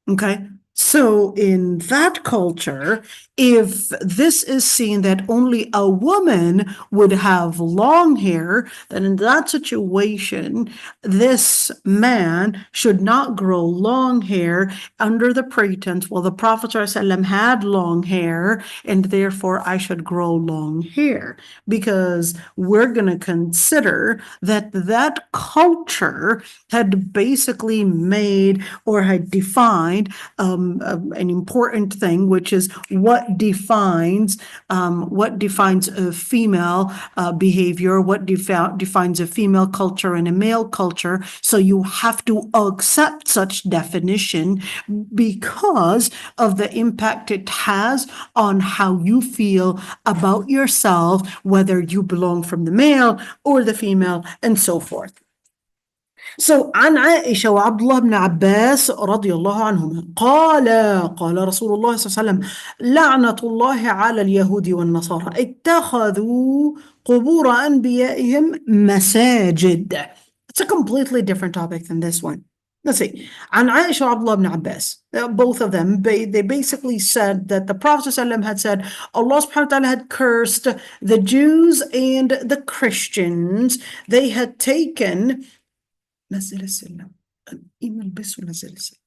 Okay. So in that culture, if this is seen that only a woman would have long hair, then in that situation, this man should not grow long hair under the pretense, well, the Prophet ﷺ had long hair, and therefore I should grow long hair, because we're going to consider that that culture had basically made or had defined an important thing, which is what defines a female behavior, what defines a female culture and a male culture. So you have to accept such definition because of the impact it has on how you feel about yourself, whether you belong from the male or the female, and so forth. So عن عائشة وعبد الله بن عباس رضي الله عنهما قال رسول الله صلى الله عليه وسلم لعنة الله على اليهود والنصارى اتخذوا قبور أنبيائهم مساجد. It's a completely different topic than this one. Let's see. عن عائشة وعبد الله بن عباس, both of them, they basically said that the Prophet ﷺ had said Allah subhanahu wa ta'ala had cursed the Jews and the Christians. They had taken نزل السلم الإيمان بس ونزل السلم.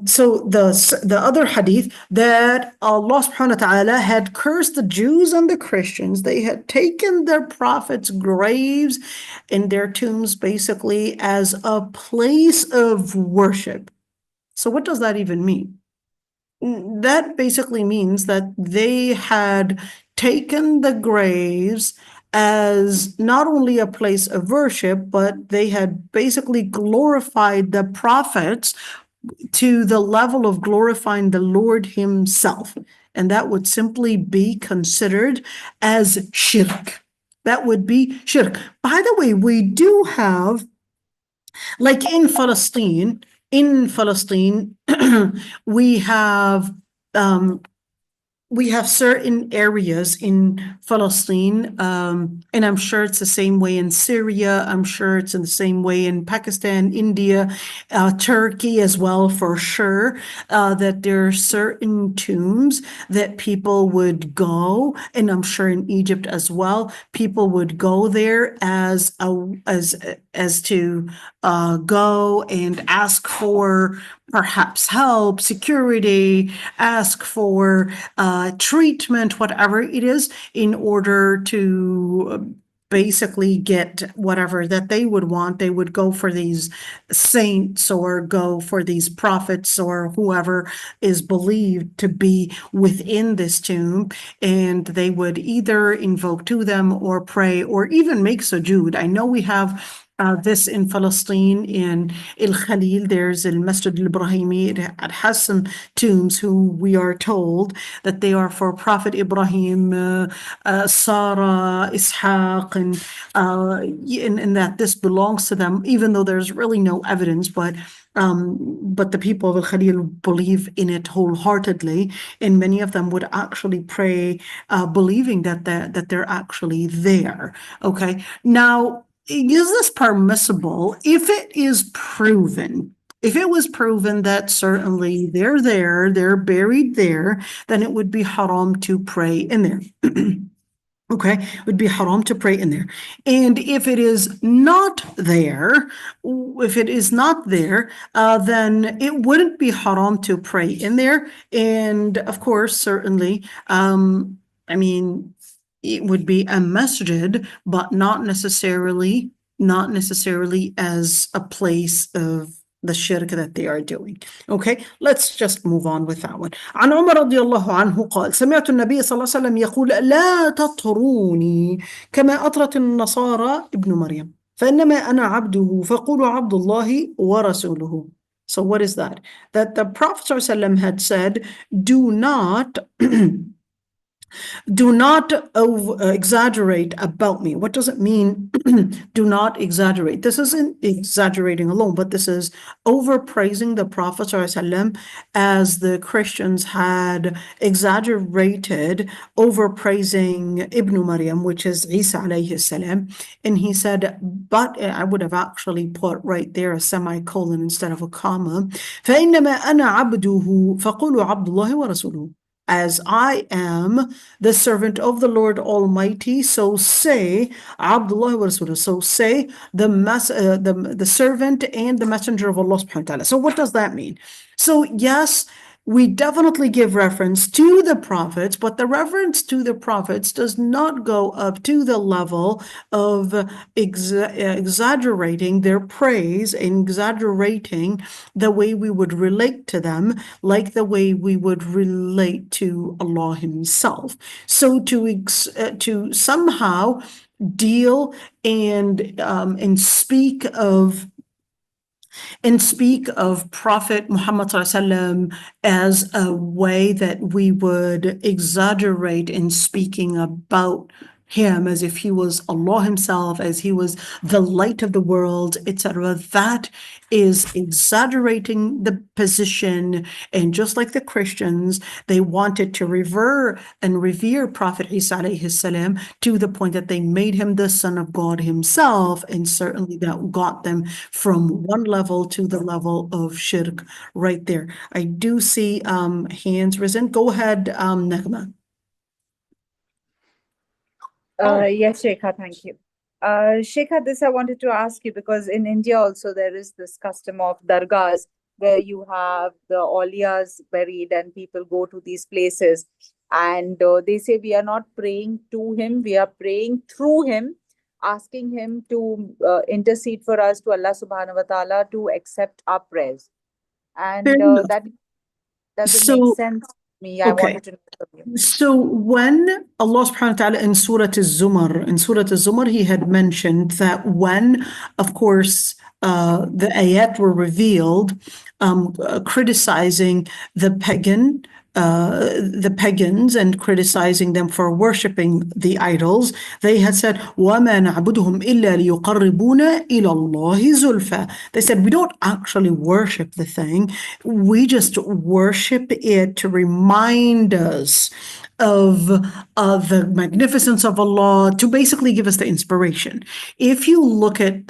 So the other hadith that Allah subhanahu wa ta'ala had cursed the Jews and the Christians. They had taken their prophets' graves and their tombs basically as a place of worship. So what does that even mean? That basically means that they had taken the graves as not only a place of worship, but they had basically glorified the prophets to the level of glorifying the Lord himself. And that would simply be considered as shirk. That would be shirk. By the way, we do have, like in Palestine, we have certain areas in Palestine, and I'm sure it's the same way in Syria. I'm sure it's in the same way in Pakistan, India, Turkey as well, for sure, that there are certain tombs that people would go, and I'm sure in Egypt as well, people would go there as to go and ask for perhaps help, security, ask for treatment, whatever it is, in order to basically get whatever that they would want. They would go for these saints or go for these prophets or whoever is believed to be within this tomb, and they would either invoke to them or pray or even make sujood. I know we have this in Palestine, in Al-Khalil, there's al-Masjid al-Ibrahimi. It has some tombs who we are told that they are for Prophet Ibrahim, Sarah, Ishaq, and that this belongs to them, even though there's really no evidence, but the people of Al-Khalil believe in it wholeheartedly, and many of them would actually pray, believing that they're actually there. Okay, now, is this permissible if it is proven? If it was proven that certainly they're there, they're buried there, then it would be haram to pray in there. Okay, it would be haram to pray in there. And if it is not there, then it wouldn't be haram to pray in there. And of course, certainly, I mean, it would be a masjid, but not necessarily as a place of the shirk that they are doing. Okay, let's just move on with that one. عن عمر رضي الله عنه قال سمعت النبي صلى الله عليه وسلم يقول لا تطروني كما أطرت النصارى ابن مريم فإنما أنا عبده فقولوا عبد الله ورسوله. So what is that? That the Prophet صلى الله عليه وسلم had said, do not exaggerate about me. What does it mean? Do not exaggerate. This isn't exaggerating alone, but this is overpraising the Prophet ﷺ, as the Christians had exaggerated overpraising Ibn Maryam, which is Isa alayhi salam. And he said, but I would have actually put right there a semicolon instead of a comma. فَإِنَّمَا أَنَا عَبْدُهُ فَقُولُوا عَبْدُ اللَّهِ وَرَسُولُهُ. As I am the servant of the Lord Almighty, so say Abdullah wa Rasulullah. So say the servant and the messenger of Allah subhanahu wa ta'ala. So what does that mean? So yes, we definitely give reference to the prophets, but the reference to the prophets does not go up to the level of exaggerating their praise and exaggerating the way we would relate to them, like the way we would relate to Allah Himself. So to somehow deal and speak of Prophet Muhammad ﷺ as a way that we would exaggerate in speaking about him as if he was Allah Himself, as he was the light of the world, etc. That is exaggerating the position. And just like the Christians, they wanted to revere Prophet Isa alayhi salam to the point that they made him the Son of God Himself. And certainly that got them from one level to the level of shirk right there. I do see hands risen. Go ahead, Nagma. Yes, Shekha, thank you. Shekha, this I wanted to ask you because in India also there is this custom of dargahs where you have the awliyas buried and people go to these places and they say we are not praying to him, we are praying through him, asking him to intercede for us to Allah subhanahu wa ta'ala to accept our prayers. And that doesn't make sense. I wanted to know from you. So when Allah subhanahu wa ta'ala in Surah Al-Zumar, He had mentioned that when, of course, the ayat were revealed, criticizing the pagans and criticizing them for worshiping the idols, they had said, وَمَا نَعْبُدُهُمْ إِلَّا لِيُقَرِّبُونَ إِلَى اللَّهِ زُلْفَى. They said, we don't actually worship the thing. We just worship it to remind us of the magnificence of Allah, to basically give us the inspiration. If you look at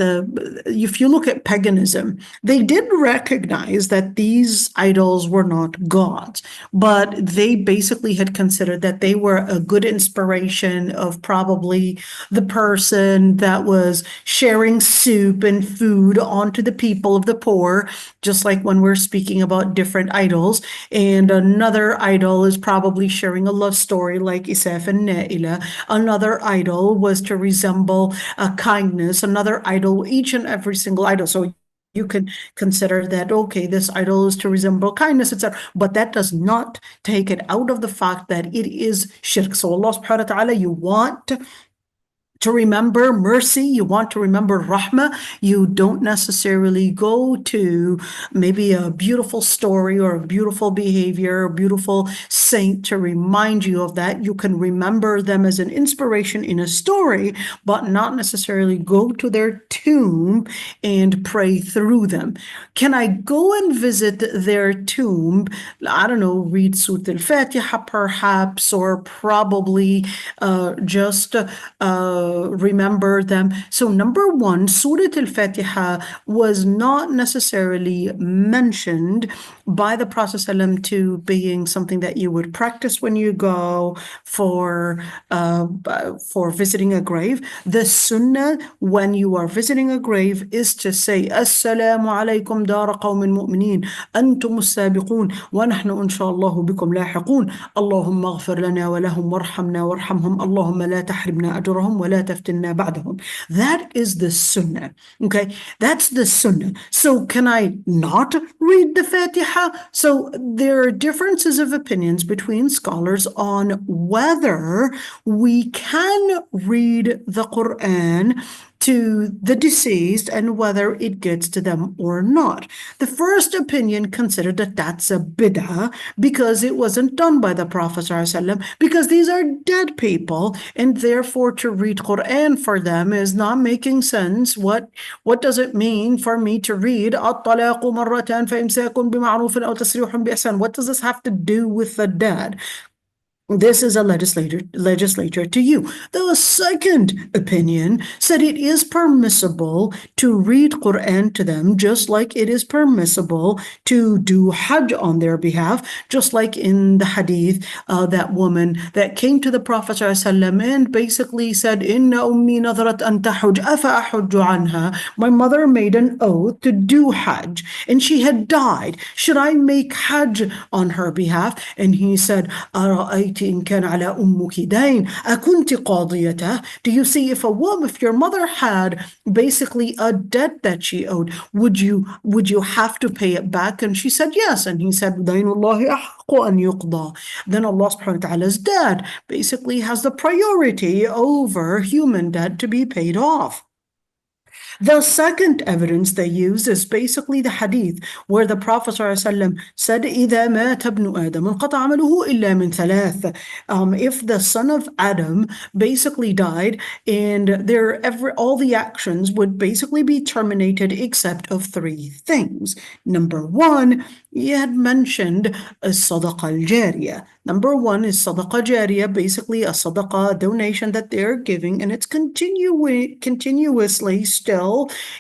paganism, they did recognize that these idols were not gods, but they basically had considered that they were a good inspiration of probably the person that was sharing soup and food onto the people of the poor, just like when we're speaking about different idols. And another idol is probably sharing a love story like Isaf and Na'ila. Another idol was to resemble kindness. Another idol, each and every single idol. So you can consider that, okay, this idol is to resemble kindness, etc. But that does not take it out of the fact that it is shirk. So Allah subhanahu wa ta'ala, you want to remember mercy, you want to remember rahmah, you don't necessarily go to maybe a beautiful story or a beautiful behavior, a beautiful saint to remind you of that. You can remember them as an inspiration in a story, but not necessarily go to their tomb and pray through them. Can I go and visit their tomb? I don't know, read Surah Al-Fatiha perhaps, or probably just remember them. So number one, Surah Al-Fatiha was not necessarily mentioned by the Prophet ﷺ to being something that you would practice when you go for visiting a grave. The sunnah when you are visiting a grave is to say, Assalamu alaikum dara qawmin mu'mineen, antum as-sabiqun, wa nahnu insha'Allahu bikum lahiqun, Allahumma aghfir lana wa lahum warhamna warhamhum, Allahumma la tahrimna ajrahum wa la taftinna ba'dahum. That is the sunnah. Okay, that's the sunnah. So can I not read the Fatiha? So there are differences of opinions between scholars on whether we can read the Quran to the deceased and whether it gets to them or not. The first opinion considered that that's a bid'ah because it wasn't done by the Prophet ﷺ, because these are dead people, and therefore to read Quran for them is not making sense. What does it mean for me to read الطلاق مرتان فإمساك بمعروف أو تسريح بإحسان? What does this have to do with the dead? This is a legislature to you. The second opinion said it is permissible to read Quran to them, just like it is permissible to do Hajj on their behalf, just like in the hadith, that woman that came to the Prophet ﷺ and basically said, Inna ummi nadharat an tahujj, afa ahujju anha. My mother made an oath to do Hajj, and she had died. Should I make Hajj on her behalf? And he said, إن كان على أمك دين أكنت قاضيته. Do you see, if your mother had basically a debt that she owed, would you have to pay it back? And she said yes. And he said, دين الله أحق أن يقضى. Then Allah subhanahu wa ta'ala's debt basically has the priority over human debt to be paid off. The second evidence they use is basically the hadith where the Prophet ﷺ said, إِذَا مَاتَ ابْنُ آدَمَ انْقَطَعَ عَمَلُهُ إِلَّا مِنْ ثَلَاثٍ. If the son of Adam basically died, and all the actions would basically be terminated except of three things. Number one, you had mentioned a sadaqah al-jariyah. Number one is sadaqah jariyah, basically a sadaqah donation that they're giving, and it's continuously still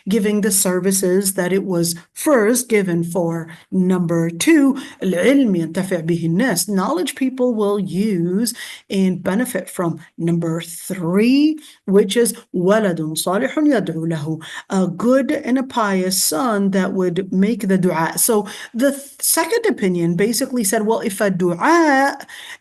giving the services that it was first given for. Number two, al-ilm yantafi' bihi an-nas, knowledge people will use and benefit from. Number three, which is waladun salihun yad'u lahu, a good and a pious son that would make the dua. So the second opinion basically said, well, if a dua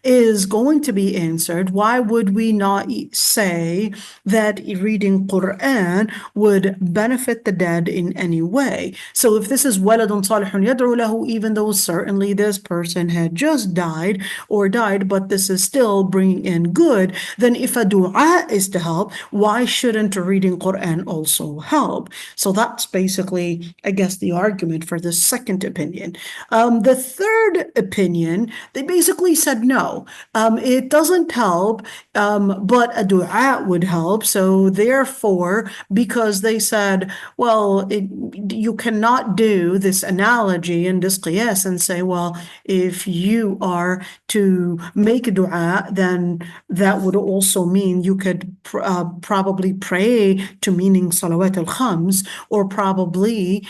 is going to be answered, why would we not say that reading Quran would benefit the dead in any way? So if this is waladun salihun yad'u lahu, even though certainly this person had just died, but this is still bringing in good, then if a dua is to help, why shouldn't reading Quran also help? So that's basically, I guess, the argument for the second opinion. The third opinion, they basically said no, it doesn't help, but a dua would help. So therefore, because they said, well, you cannot do this analogy and this qiyas and say, well, if you are to make a dua, then that would also mean you could probably pray to meaning salawat al-khams, or probably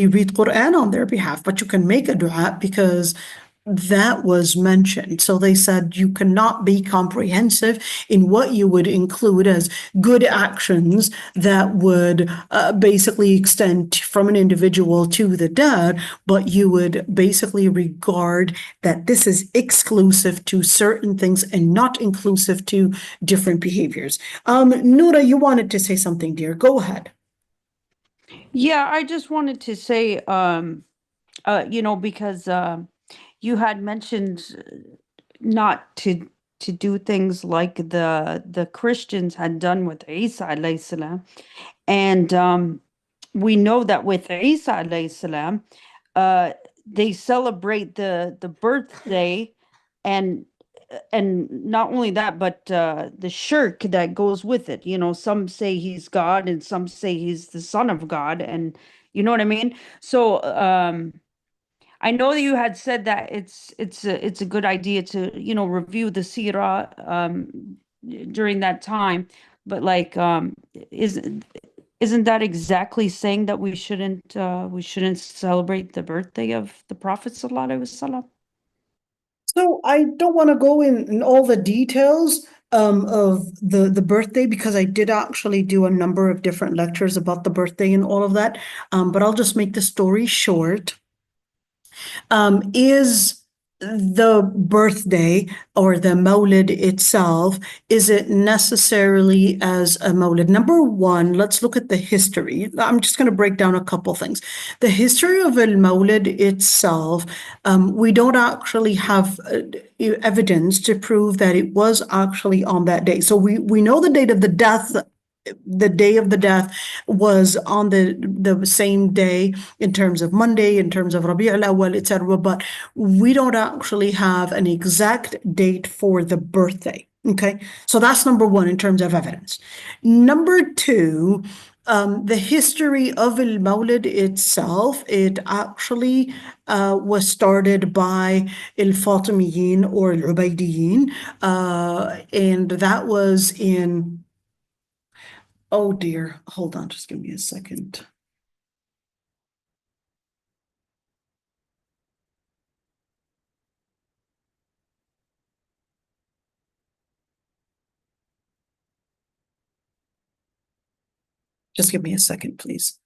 read Quran on their behalf, but you can make a dua because that was mentioned. So they said you cannot be comprehensive in what you would include as good actions that would basically extend from an individual to the dead, but you would basically regard that this is exclusive to certain things and not inclusive to different behaviors. Noura, you wanted to say something, dear. Go ahead. Yeah, I just wanted to say, because you had mentioned not to to do things like the Christians had done with Isa alayhi salam. And we know that with Isa alayhi salam, they celebrate the birthday, and not only that, but the shirk that goes with it. You know, some say he's God and some say he's the son of God, and you know what I mean? So I know that you had said that it's a good idea to, you know, review the seerah during that time, but like isn't that exactly saying that we shouldn't celebrate the birthday of the Prophet sallallahu alaihi wasallam? So I don't want to go in all the details of the birthday, because I did actually do a number of different lectures about the birthday and all of that. But I'll just make the story short. Is the birthday or the Mawlid itself, is it necessarily as a Mawlid? Number one, let's look at the history. I'm just going to break down a couple things. The history of al-Mawlid itself, we don't actually have evidence to prove that it was actually on that day. So we know the date of the death. The day of the death was on the same day in terms of Monday, in terms of Rabi' al-Awwal, etc. But we don't actually have an exact date for the birthday. Okay, so that's number one in terms of evidence. Number two, the history of al-Mawlid itself, it actually was started by al-Fatimiyin or al-Ubaydiyin, and that was in... Oh dear, hold on, just give me a second. Just give me a second, please.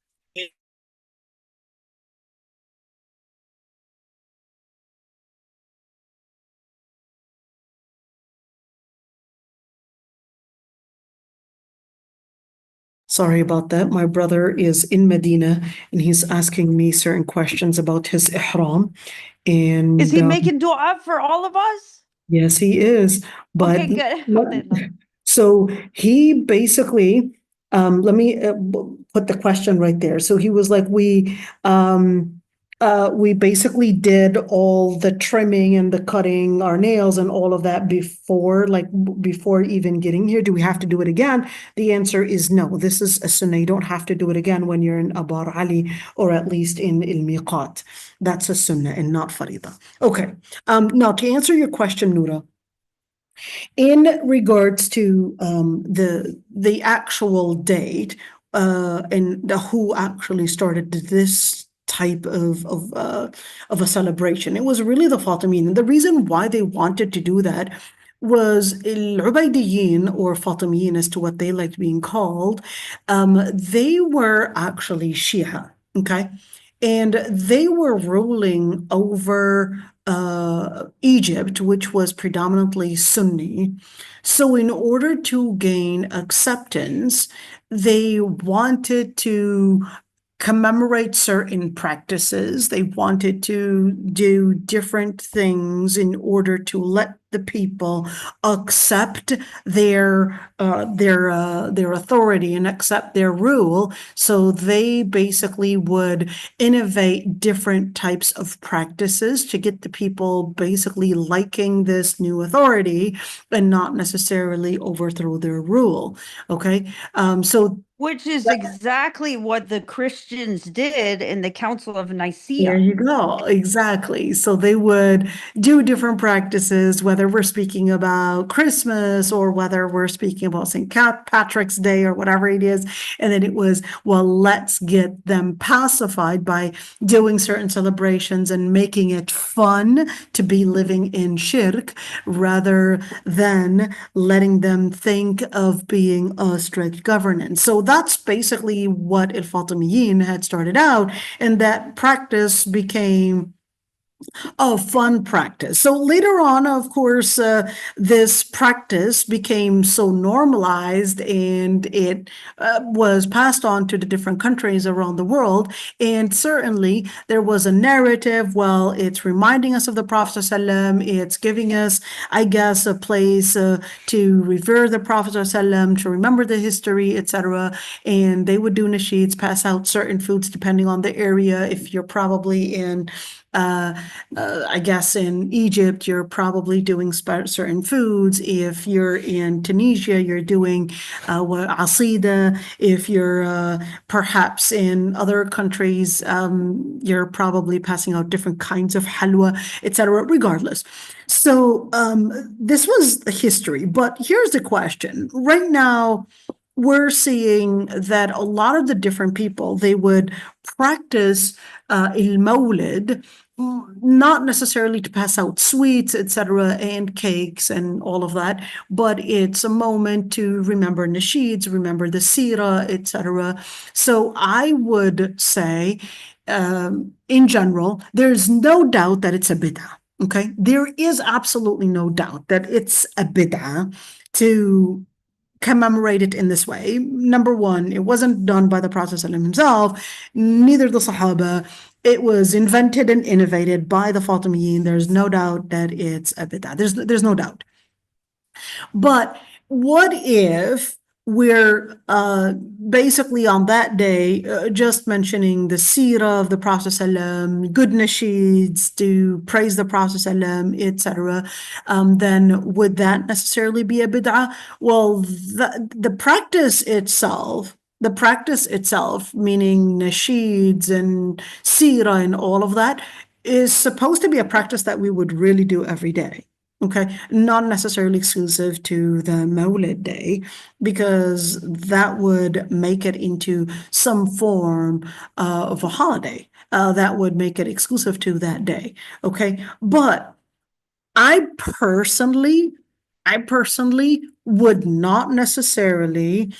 Sorry about that. My brother is in Medina and he's asking me certain questions about his ihram. And Is he making dua for all of us? yes, he is. But Okay, good. Alhamdulillah. so he basically, let me put the question right there. So he was like, we basically did all the trimming and the cutting our nails and all of that before even getting here. Do we have to do it again? The answer is no. This is a sunnah. You don't have to do it again when you're in Abar Ali, or at least in il-Miqat. That's a sunnah and not farida. Okay. Now to answer your question, Noura, in regards to the actual date and who actually started this type of a celebration, it was really the Fatimiyin. And the reason why they wanted to do that was al-Ubaydiyin, or Fatimiyin as to what they liked being called. They were actually Shia, okay? And they were ruling over Egypt, which was predominantly Sunni. So in order to gain acceptance, they wanted to commemorate certain practices. They wanted to do different things in order to let the people accept their authority and accept their rule. So they basically would innovate different types of practices to get the people basically liking this new authority and not necessarily overthrow their rule. Okay, so Which is exactly what the Christians did in the Council of there Nicaea. you go. Exactly. So they would do different practices, whether we're speaking about Christmas or whether we're speaking about St. Patrick's Day or whatever it is. And then it was, well, let's get them pacified by doing certain celebrations and making it fun to be living in shirk, rather than letting them think of being a strict governance. So that's basically what al-Fatimiyin had started out, and that practice became Oh, fun practice. So later on, of course, this practice became so normalized and it was passed on to the different countries around the world. And certainly there was a narrative. Well, it's reminding us of the Prophet ﷺ. It's giving us, I guess, a place to revere the Prophet ﷺ, to remember the history, etc. And they would do nasheeds, pass out certain foods depending on the area. If you're probably in I guess in Egypt, you're probably doing certain foods. If you're in Tunisia, you're doing asida. If you're perhaps in other countries, you're probably passing out different kinds of halwa, etc. Regardless. So this was the history. But here's the question. Right now, we're seeing that a lot of the different people, they would practice al-Mawlid, not necessarily to pass out sweets, etc., and cakes and all of that, but it's a moment to remember nasheeds, remember the seerah, etc. So I would say, in general, there's no doubt that it's a bid'ah. Okay, there is absolutely no doubt that it's a bid'ah to commemorate it in this way. Number one, it wasn't done by the Prophet ﷺ himself, neither the Sahaba. It was invented and innovated by the Fatimiyin. There's no doubt that it's a bid'ah. There's no doubt. But what if we're basically on that day just mentioning the seerah of the Prophet ﷺ, good nasheeds to praise the Prophet ﷺ, etc., then would that necessarily be a bid'ah? Well, the practice itself, meaning nasheeds and seerah and all of that, is supposed to be a practice that we would really do every day. Okay, not necessarily exclusive to the Mawlid day, because that would make it into some form of a holiday. That would make it exclusive to that day. Okay, but I personally would not necessarily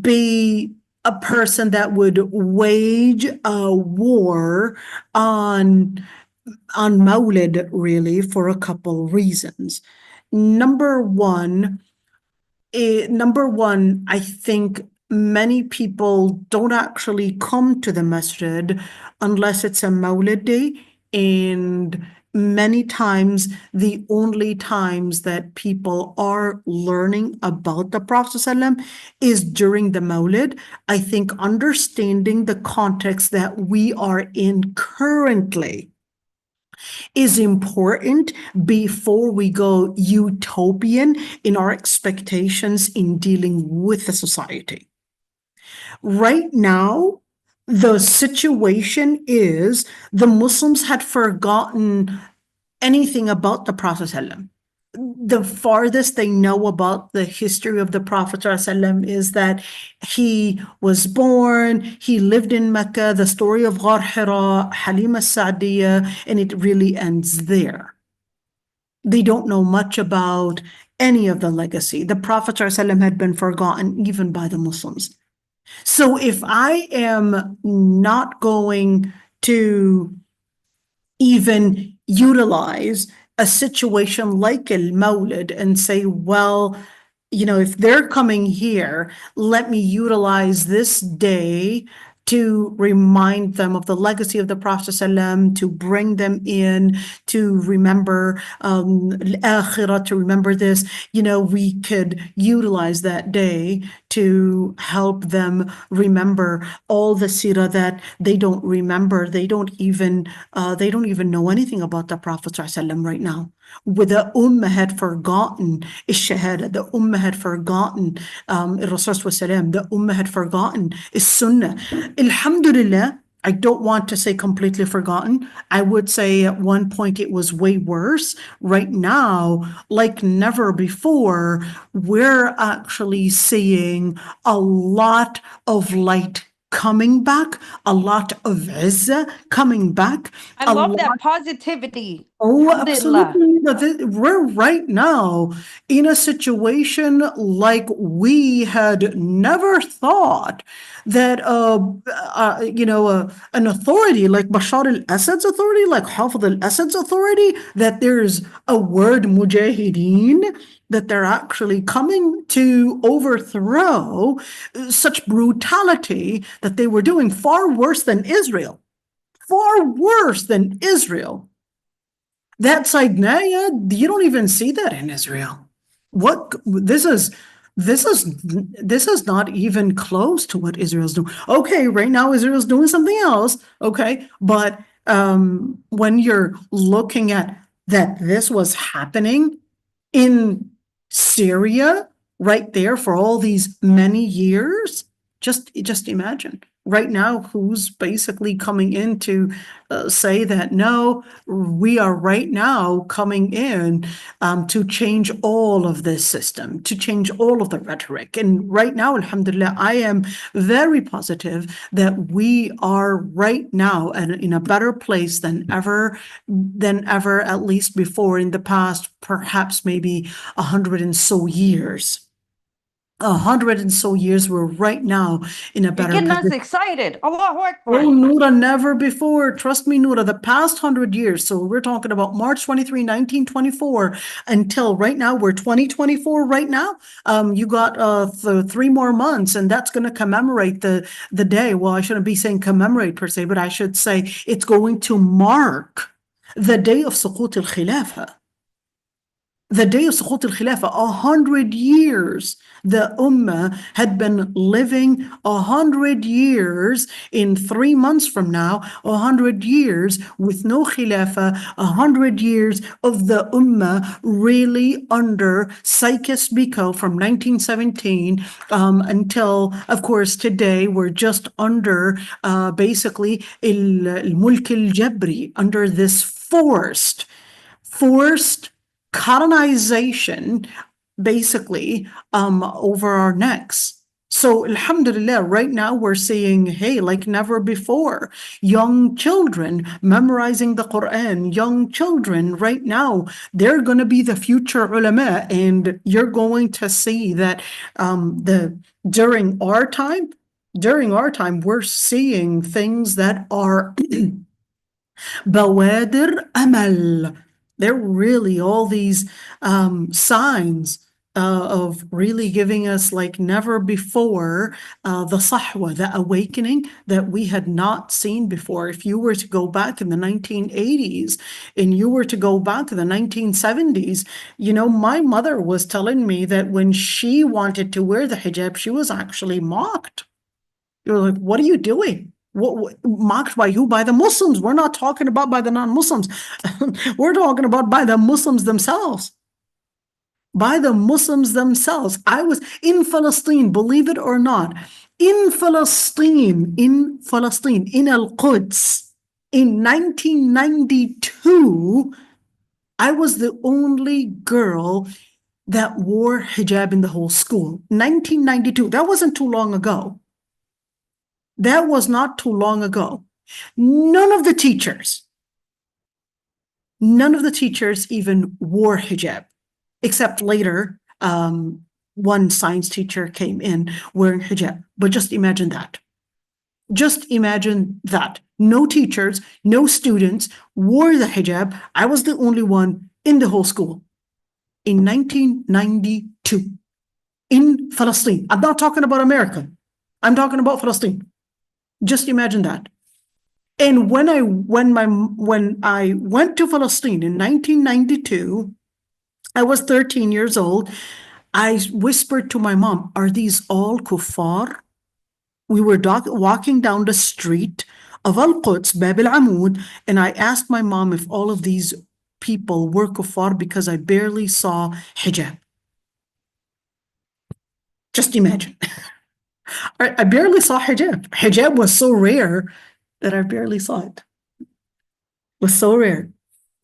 be a person that would wage a war on Mawlid, really, for a couple reasons. Number one, I think many people don't actually come to the masjid unless it's a Mawlid day, and many times the only times that people are learning about the Prophet ﷺ is during the Mawlid. I think understanding the context that we are in currently is important before we go utopian in our expectations in dealing with the society. Right now, the situation is the Muslims had forgotten anything about the Prophet ﷺ. The farthest they know about the history of the Prophet ﷺ is that he was born, he lived in Mecca, the story of Ghar Hira, Halima Sa'diyah, and it really ends there. They don't know much about any of the legacy. The Prophet ﷺ had been forgotten even by the Muslims. So if I am not going to even utilize a situation like al-Mawlid and say, well, you know, if they're coming here, let me utilize this day to remind them of the legacy of the Prophet ﷺ, to bring them in, to remember al-Akhirah, to remember this. You know, we could utilize that day to help them remember all the seerah that they don't remember. They don't even know anything about the Prophet ﷺ right now. With the Ummah had forgotten Shahada, the Ummah had forgotten Rasul ﷺ, the Ummah had forgotten Sunnah. Alhamdulillah, I don't want to say completely forgotten. I would say at one point it was way worse. Right now, like never before, we're actually seeing a lot of light coming back, a lot of izzah coming back. I love that positivity. Oh, Alhamdulillah. absolutely. But we're right now in a situation like we had never thought that, an authority like Bashar al-Assad's authority, like Hafid al-Assad's authority, that there's a word mujahideen, that they're actually coming to overthrow such brutality that they were doing far worse than Israel. Far worse than Israel. That Saidnaya, you don't even see that in Israel. This is not even close to what Israel's doing. Okay, right now Israel's doing something else. Okay, but when you're looking at that, this was happening in Syria right there for all these many years. Just imagine. Right now, who's basically coming in to say that, no, we are right now coming in to change all of this system, to change all of the rhetoric. And right now, alhamdulillah, I am very positive that we are right now in a better place than ever, at least before in the past, perhaps maybe 100 and so years. 100 and so years, we're right now in a You're better getting us position. excited. Allahu Akbar. Oh, Noura, never before. Trust me, Noura, the past 100 years. So we're talking about March 23, 1924 until right now, we're 2024 right now. You got 3 more months, and that's going to commemorate the day. Well, I shouldn't be saying commemorate per se, but I should say it's going to mark the day of Suqut al-Khilafah. The day of Suqut al-Khilafah, 100 years. The Ummah had been living 100 years in 3 months from now, 100 years with no Khilafah, 100 years of the Ummah really under Sykes Biko from 1917 until, of course, today we're just under basically al-Mulk al-Jabri, under this forced colonization basically over our necks. So alhamdulillah, right now we're seeing, hey, like never before, young children memorizing the Quran, young children right now, they're going to be the future ulama, and you're going to see that during our time, we're seeing things that are bawadir amal. They're really all these signs of really giving us like never before the sahwa, the awakening that we had not seen before. If you were to go back in the 1980s and you were to go back to the 1970s, my mother was telling me that when she wanted to wear the hijab, she was actually mocked. You're like, what are you doing? What, mocked by who? By the Muslims. We're not talking about by the non-Muslims. We're talking about by the Muslims themselves. By the Muslims themselves. I was in Palestine, believe it or not, in Palestine, in Al-Quds, in 1992, I was the only girl that wore hijab in the whole school. 1992, that wasn't too long ago. That was not too long ago. None of the teachers even wore hijab, except later, one science teacher came in wearing hijab. But just imagine that. Just imagine that. No teachers, no students wore the hijab. I was the only one in the whole school in 1992 in Palestine. I'm not talking about America. I'm talking about Palestine. Just imagine that. And when I went to Palestine in 1992, I was 13 years old. I whispered to my mom, are these all kuffar? We were walking down the street of Al-Quds, Bab al-Amud, and I asked my mom if all of these people were kuffar because I barely saw hijab. Just imagine. I barely saw hijab. Hijab was so rare that I barely saw it. It was so rare.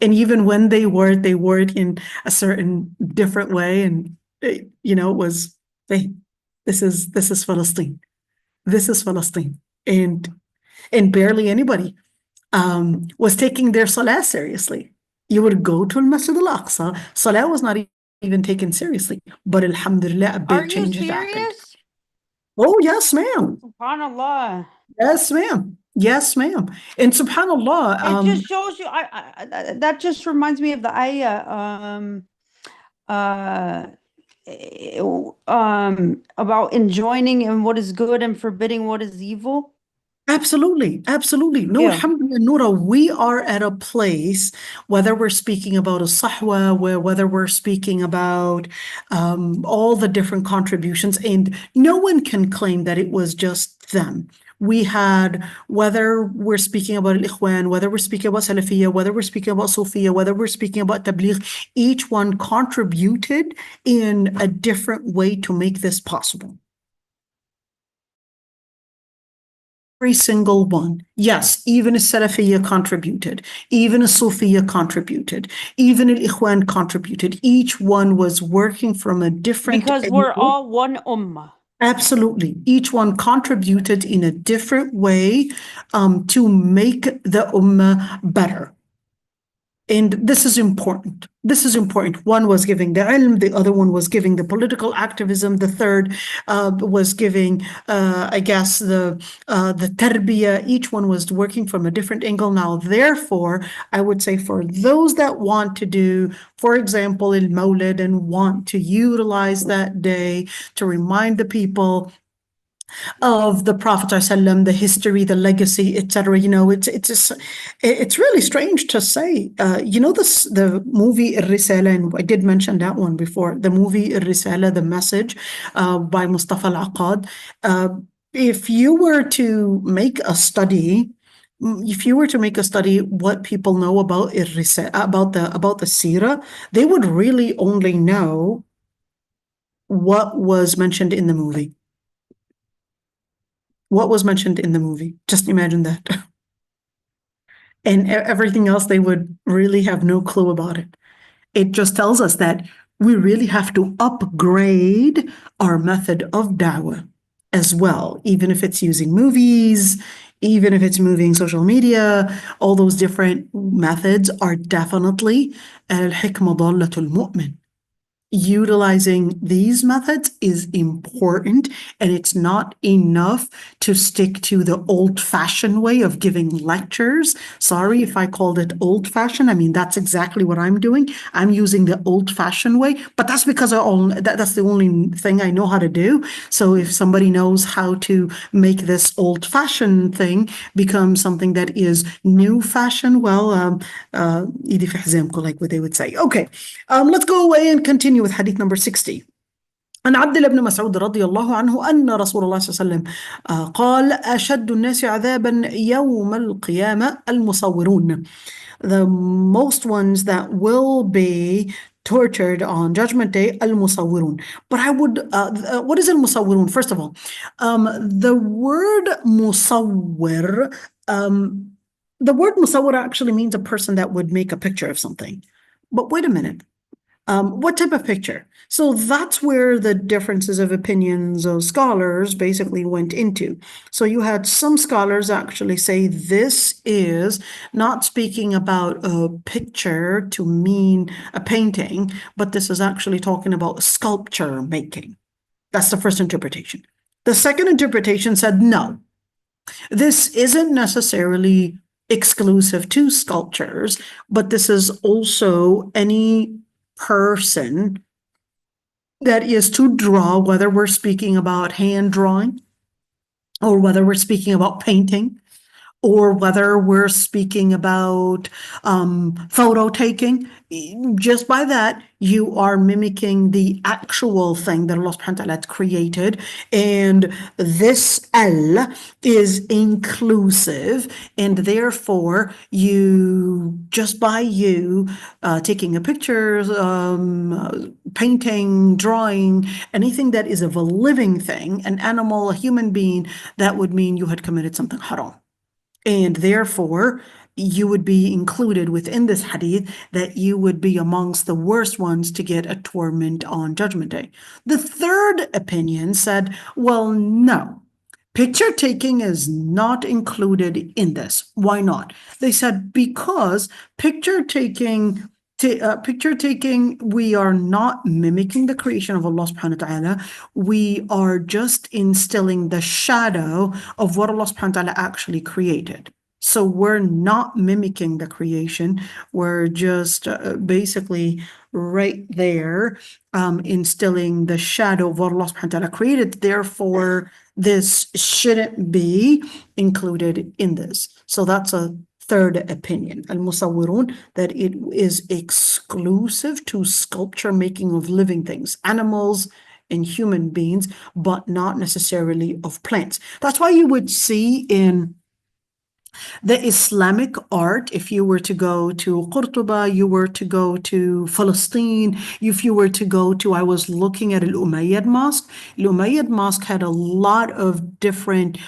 And even when they wore it in a certain different way. And, it was, hey, this is Palestine. This is Palestine. And barely anybody was taking their salah seriously. You would go to Masjid al-Aqsa. Salah was not even taken seriously, but alhamdulillah, a Are big you change has happened. serious? Oh, yes, ma'am. SubhanAllah. Yes, ma'am. Yes, ma'am. And subhanallah, It just shows you. That just reminds me of the ayah. About enjoining and what is good and forbidding what is evil. absolutely, absolutely. No, Yeah. alhamdulillah, Noura, we are at a place, whether we're speaking about a sahwa, whether we're speaking about all the different contributions, and no one can claim that it was just them. We had, whether we're speaking about al-Ikhwan, whether we're speaking about Salafiyya, whether we're speaking about Sufiyya, whether we're speaking about Tabligh, each one contributed in a different way to make this possible. Every single one. Yes, even a Salafiyya contributed, even a Sufiyya contributed, even al-Ikhwan contributed. Each one was working from a different Because we're angle. all one ummah. Absolutely. Each one contributed in a different way to make the ummah better. And this is important. This is important. One was giving the ilm, the other one was giving the political activism, the third was giving, I guess, the tarbiyah. Each one was working from a different angle. Now, therefore, I would say for those that want to do, for example, al-Mawlid and want to utilize that day to remind the people of the Prophet ﷺ, the history, the legacy, etc. You know, it's really strange to say. You know, the movie Al-Risala, and I did mention that one before. The movie Al-Risala, The Message, by Mustafa Al-Aqad. If you were to make a study. If you were to make a study what people know about about the Sirah, they would really only know what was mentioned in the movie. What was mentioned in the movie. Just imagine that. And everything else, they would really have no clue about it. It just tells us that we really have to upgrade our method of da'wah as well, even if it's using movies, even if it's moving social media, all those different methods are definitely al-hikmah dallatul mu'min. Utilizing these methods is important, and it's not enough to stick to the old-fashioned way of giving lectures. Sorry if I called it old-fashioned. I mean, that's exactly what I'm doing. I'm using the old-fashioned way, but that's because that's the only thing I know how to do. So if somebody knows how to make this old-fashioned thing become something that is new-fashioned, well, إيدي في حزامكم, like what they would say. Okay, let's go away and continue with hadith number 60. عن عبد الله بن مسعود رضي الله عنه أن رسول الله صلى الله عليه وسلم قال أشد الناس عذابا يوم القيامة المصورون. The most ones that will be tortured on Judgment Day, al-musawwirun. But I would, what is al-musawwirun? First of all, the word musawwir, the word musawwir actually means a person that would make a picture of something. But wait a minute. What type of picture? So that's where the differences of opinions of scholars basically went into. So you had some scholars actually say this is not speaking about a picture to mean a painting, but this is actually talking about sculpture making. That's the first interpretation. The second interpretation said, no, this isn't necessarily exclusive to sculptures, but this is also any person that is to draw, whether we're speaking about hand drawing or whether we're speaking about painting or whether we're speaking about photo taking. Just by that, you are mimicking the actual thing that Allah subhanahu wa ta'ala created. And this al is inclusive, and therefore you, just by you taking a picture, painting, drawing, anything that is of a living thing, an animal, a human being, that would mean you had committed something haram. And therefore, you would be included within this hadith, that you would be amongst the worst ones to get a torment on Judgment Day. The third opinion said, well, no, Picture taking is not included in this. Why not? They said because picture taking, we are not mimicking the creation of Allah subhanahu wa ta'ala. We are just instilling the shadow of what Allah subhanahu wa ta'ala actually created. So we're not mimicking the creation. We're just basically right there instilling the shadow of what Allah subhanahu wa ta'ala created. Therefore, this shouldn't be included in this. So that's a third opinion, al-musawwirun, that it is exclusive to sculpture making of living things, animals and human beings, but not necessarily of plants. That's why you would see in the Islamic art, if you were to go to Qurtuba, you were to go to Palestine, if you were to go to, I was looking at al-Umayyad Mosque. Al-Umayyad Mosque had a lot of different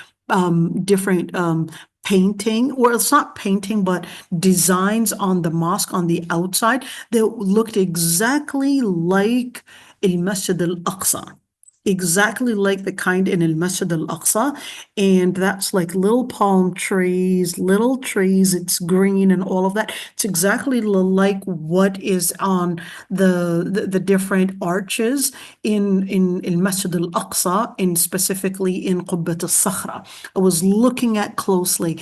painting, or it's not painting, but designs on the mosque on the outside that looked exactly like al-Masjid al-Aqsa. Exactly like the kind in al-Masjid al-Aqsa, and that's like little palm trees, little trees, it's green and all of that. It's exactly like what is on the different arches in al-Masjid al-Aqsa, and specifically in Qubbat al-Sakhra. I was looking at closely.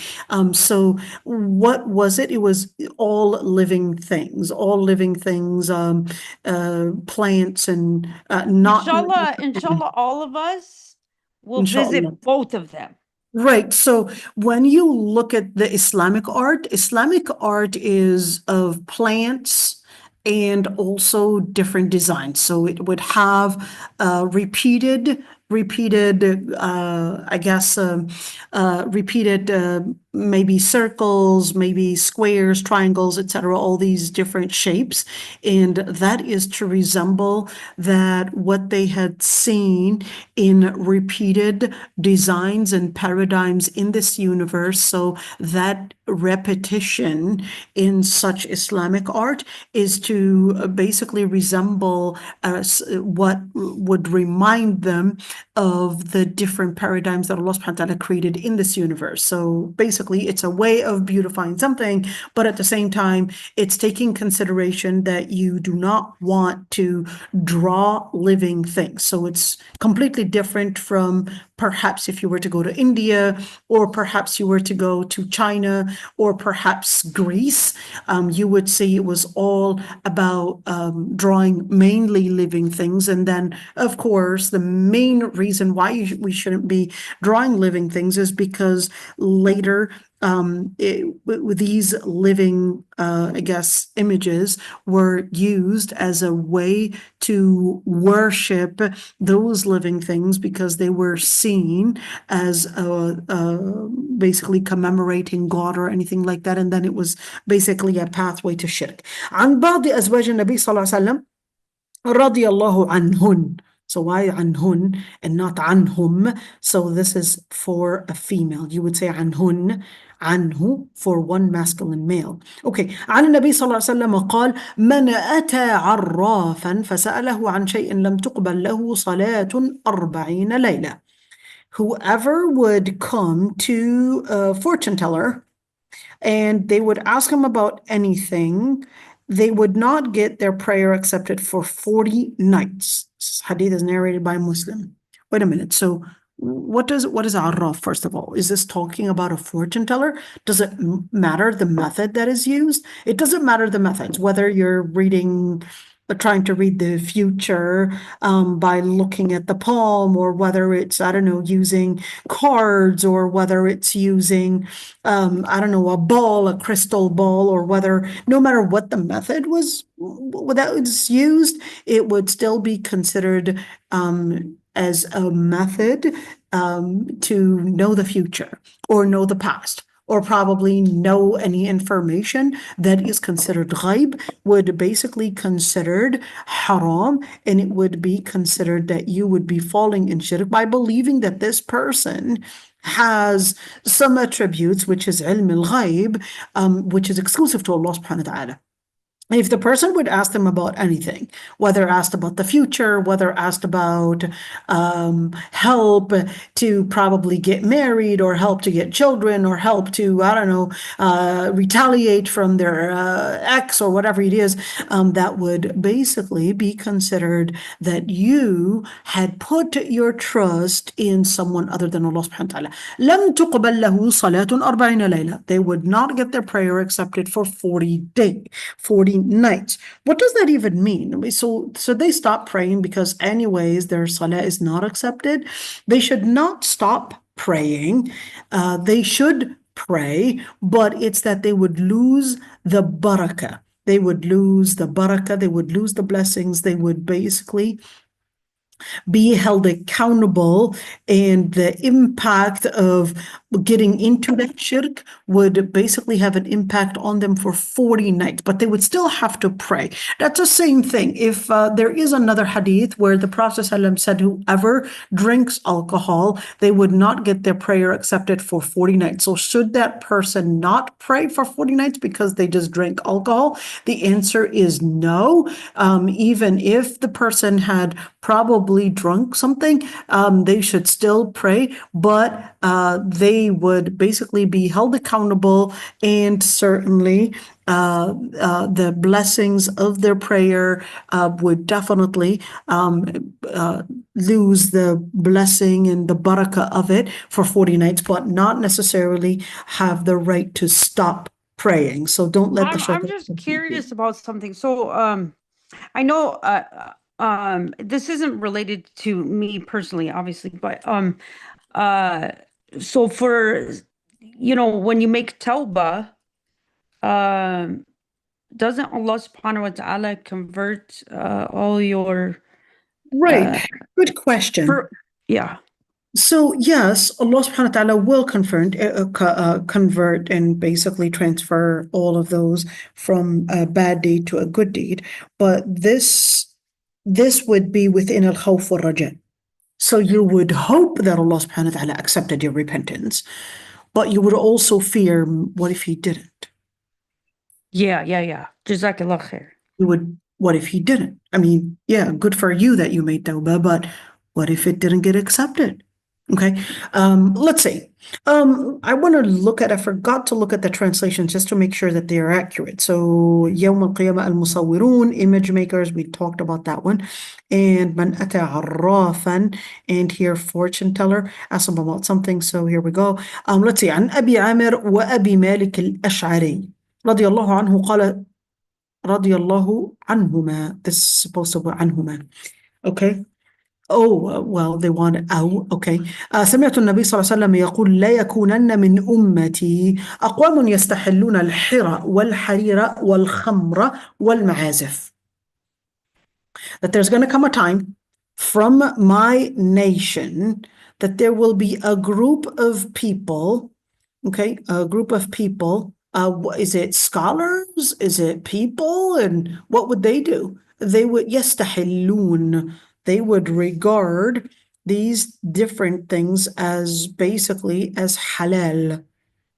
So what was it? It was all living things, plants and not. Inshallah, all of us will Inshallah. visit both of them. Right. So when you look at the Islamic art is of plants and also different designs. So it would have repeated maybe circles, maybe squares, triangles, etc., all these different shapes. And that is to resemble that what they had seen in repeated designs and paradigms in this universe. So that repetition in such Islamic art is to basically resemble what would remind them of the different paradigms that Allah subhanahu wa ta'ala created in this universe. So basically it's a way of beautifying something, but at the same time, it's taking consideration that you do not want to draw living things. So it's completely different from perhaps if you were to go to India, or perhaps you were to go to China, or perhaps Greece, you would see it was all about drawing mainly living things. And then, of course, the main reason why we shouldn't be drawing living things is because later with these living, images were used as a way to worship those living things because they were seen as basically commemorating God or anything like that. And then it was basically a pathway to shirk. عن بعض أزواج النبي صلى الله عليه وسلم رضي الله عنهن. So why عنهن and not عنهم? So this is for a female. You would say عنهن, عنه for one masculine male. Okay. عن النبي صلى الله عليه وسلم قال من أتى عرافا فسأله عن شيء لم تقبل له صلاة 40 ليلة. Whoever would come to a fortune teller and they would ask him about anything, they would not get their prayer accepted for 40 nights. This hadith is narrated by a Muslim. Wait a minute. So what is Arraf, first of all? Is this talking about a fortune teller? Does it matter the method that is used? It doesn't matter the methods, whether you're trying to read the future by looking at the palm, or whether it's, using cards, or whether it's using, a ball, a crystal ball, or whether, no matter what the method was that was used, it would still be considered as a method to know the future, or know the past, or probably know any information that is considered ghaib, would basically considered haram, and it would be considered that you would be falling in shirk by believing that this person has some attributes, which is ilm al-ghaib, which is exclusive to Allah subhanahu wa ta'ala. if the person would ask them about anything, whether asked about the future, whether asked about help to probably get married or help to get children or help to, I don't know, retaliate from their ex or whatever it is, that would basically be considered that you had put your trust in someone other than Allah subhanahu wa ta'ala. لم تقبل له صلاة 40 ليلة. They would not get their prayer accepted for 40 days. 40 nights. What does that even mean? So they stop praying because anyways their salah is not accepted. They should not stop praying. They should pray, but it's that they would lose the barakah. They would lose the barakah. They would lose the blessings. They would basically be held accountable, and the impact of getting into that shirk would basically have an impact on them for 40 nights, but they would still have to pray. That's the same thing. If there is another hadith where the Prophet ﷺ said whoever drinks alcohol, they would not get their prayer accepted for 40 nights. So should that person not pray for 40 nights because they just drink alcohol? The answer is no. Even if the person had probably drunk something, they should still pray, but they would basically be held accountable, and certainly the blessings of their prayer would definitely lose the blessing and the barakah of it for 40 nights, but not necessarily have the right to stop praying. So don't let the I'm just curious about something. So I know this isn't related to me personally, obviously, but so for, when you make tawbah, doesn't Allah subhanahu wa ta'ala convert all your Right. Good question. Yeah. So yes, Allah subhanahu wa ta'ala will convert and basically transfer all of those from a bad deed to a good deed. But this would be within al-khawf wal-raja. So you would hope that Allah subhanahu wa ta'ala accepted your repentance, but you would also fear, what if he didn't? Yeah. Jazakallah khair. What if he didn't? I mean, yeah, good for you that you made tawbah, but what if it didn't get accepted? Okay, let's see. I forgot to look at the translations just to make sure that they are accurate. So, يوم القيامة المصورون, image makers, we talked about that one. And من أتى عرافا, and here fortune teller, ask them about something. So here we go. Let's see. عن أبي عامر وأبي مالك الأشعري رضي الله عنه قال رضي الله عنهما. This is supposed to be عنهما. Okay. Oh, well, they want okay. سمعت النبي صلى الله عليه وسلم يقول لا يكونن من أمتي أقوام يستحلون الحرى والحرير والخمر والمعازف. That there's going to come a time from my nation that there will be a group of people, okay, a group of people. Is it scholars? Is it people? And what would they do? They would يستحلون. They would regard these different things as basically as halal.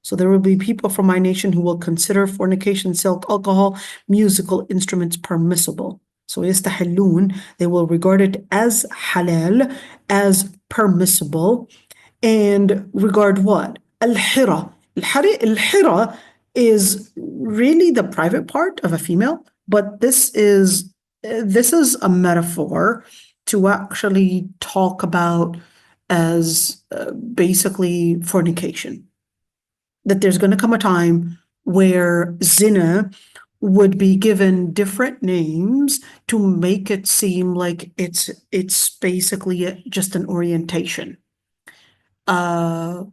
So there will be people from my nation who will consider fornication, salt, alcohol, musical instruments permissible. So yastahillun, they will regard it as halal, as permissible, and regard what? Al-hira. Al-hira is really the private part of a female, but this is a metaphor to actually talk about as basically fornication. That there's going to come a time where zina would be given different names to make it seem like it's basically just an orientation. Will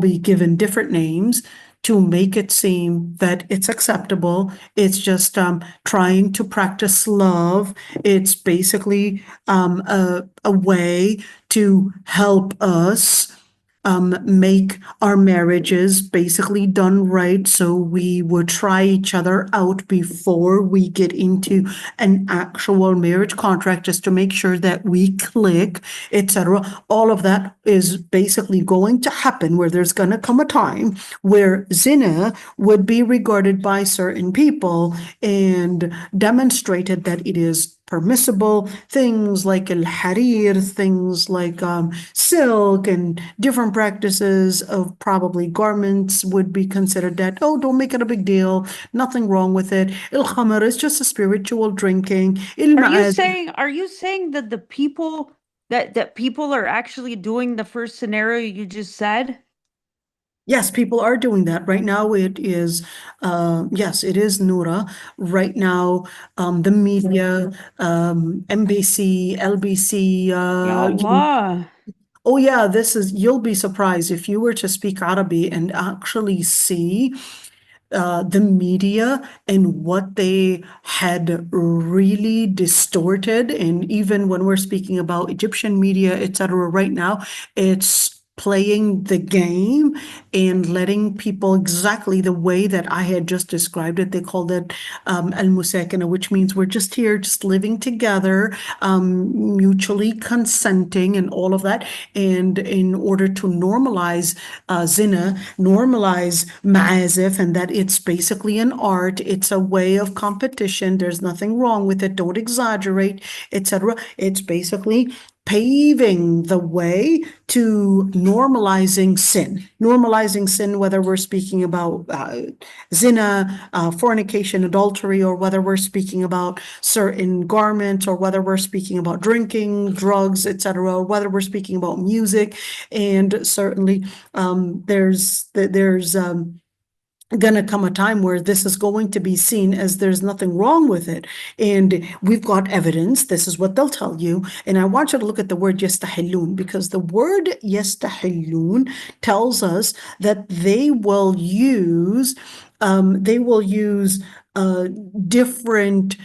be given different names to make it seem that it's acceptable. It's just trying to practice love. It's basically a way to help us make our marriages basically done right. So we would try each other out before we get into an actual marriage contract just to make sure that we click, etc. All of that is basically going to happen where there's going to come a time where zina would be regarded by certain people and demonstrated that it is permissible. Things like al-harir, things like silk and different practices of probably garments would be considered that, oh, don't make it a big deal, nothing wrong with it. Al-khamr is just a spiritual drinking. Are you saying that the people that people are actually doing the first scenario you just said? Yes, people are doing that. Right now it is, yes, it is Noura. Right now, the media, MBC, LBC, Ya Allah. oh yeah, you'll be surprised if you were to speak Arabic and actually see the media and what they had really distorted. And even when we're speaking about Egyptian media, etc., right now, it's playing the game and letting people exactly the way that I had just described it. They called it al-musakana, which means we're just here, just living together, mutually consenting and all of that. And in order to normalize zina, normalize ma'azif, and that it's basically an art, it's a way of competition, there's nothing wrong with it, don't exaggerate, etc. It's basically paving the way to normalizing sin, whether we're speaking about zina, fornication, adultery, or whether we're speaking about certain garments, or whether we're speaking about drinking, drugs, etc., or whether we're speaking about music. And certainly there's gonna come a time where this is going to be seen as there's nothing wrong with it. And we've got evidence. This is what they'll tell you. And I want you to look at the word yastahillun, because the word yastahillun tells us that they will use different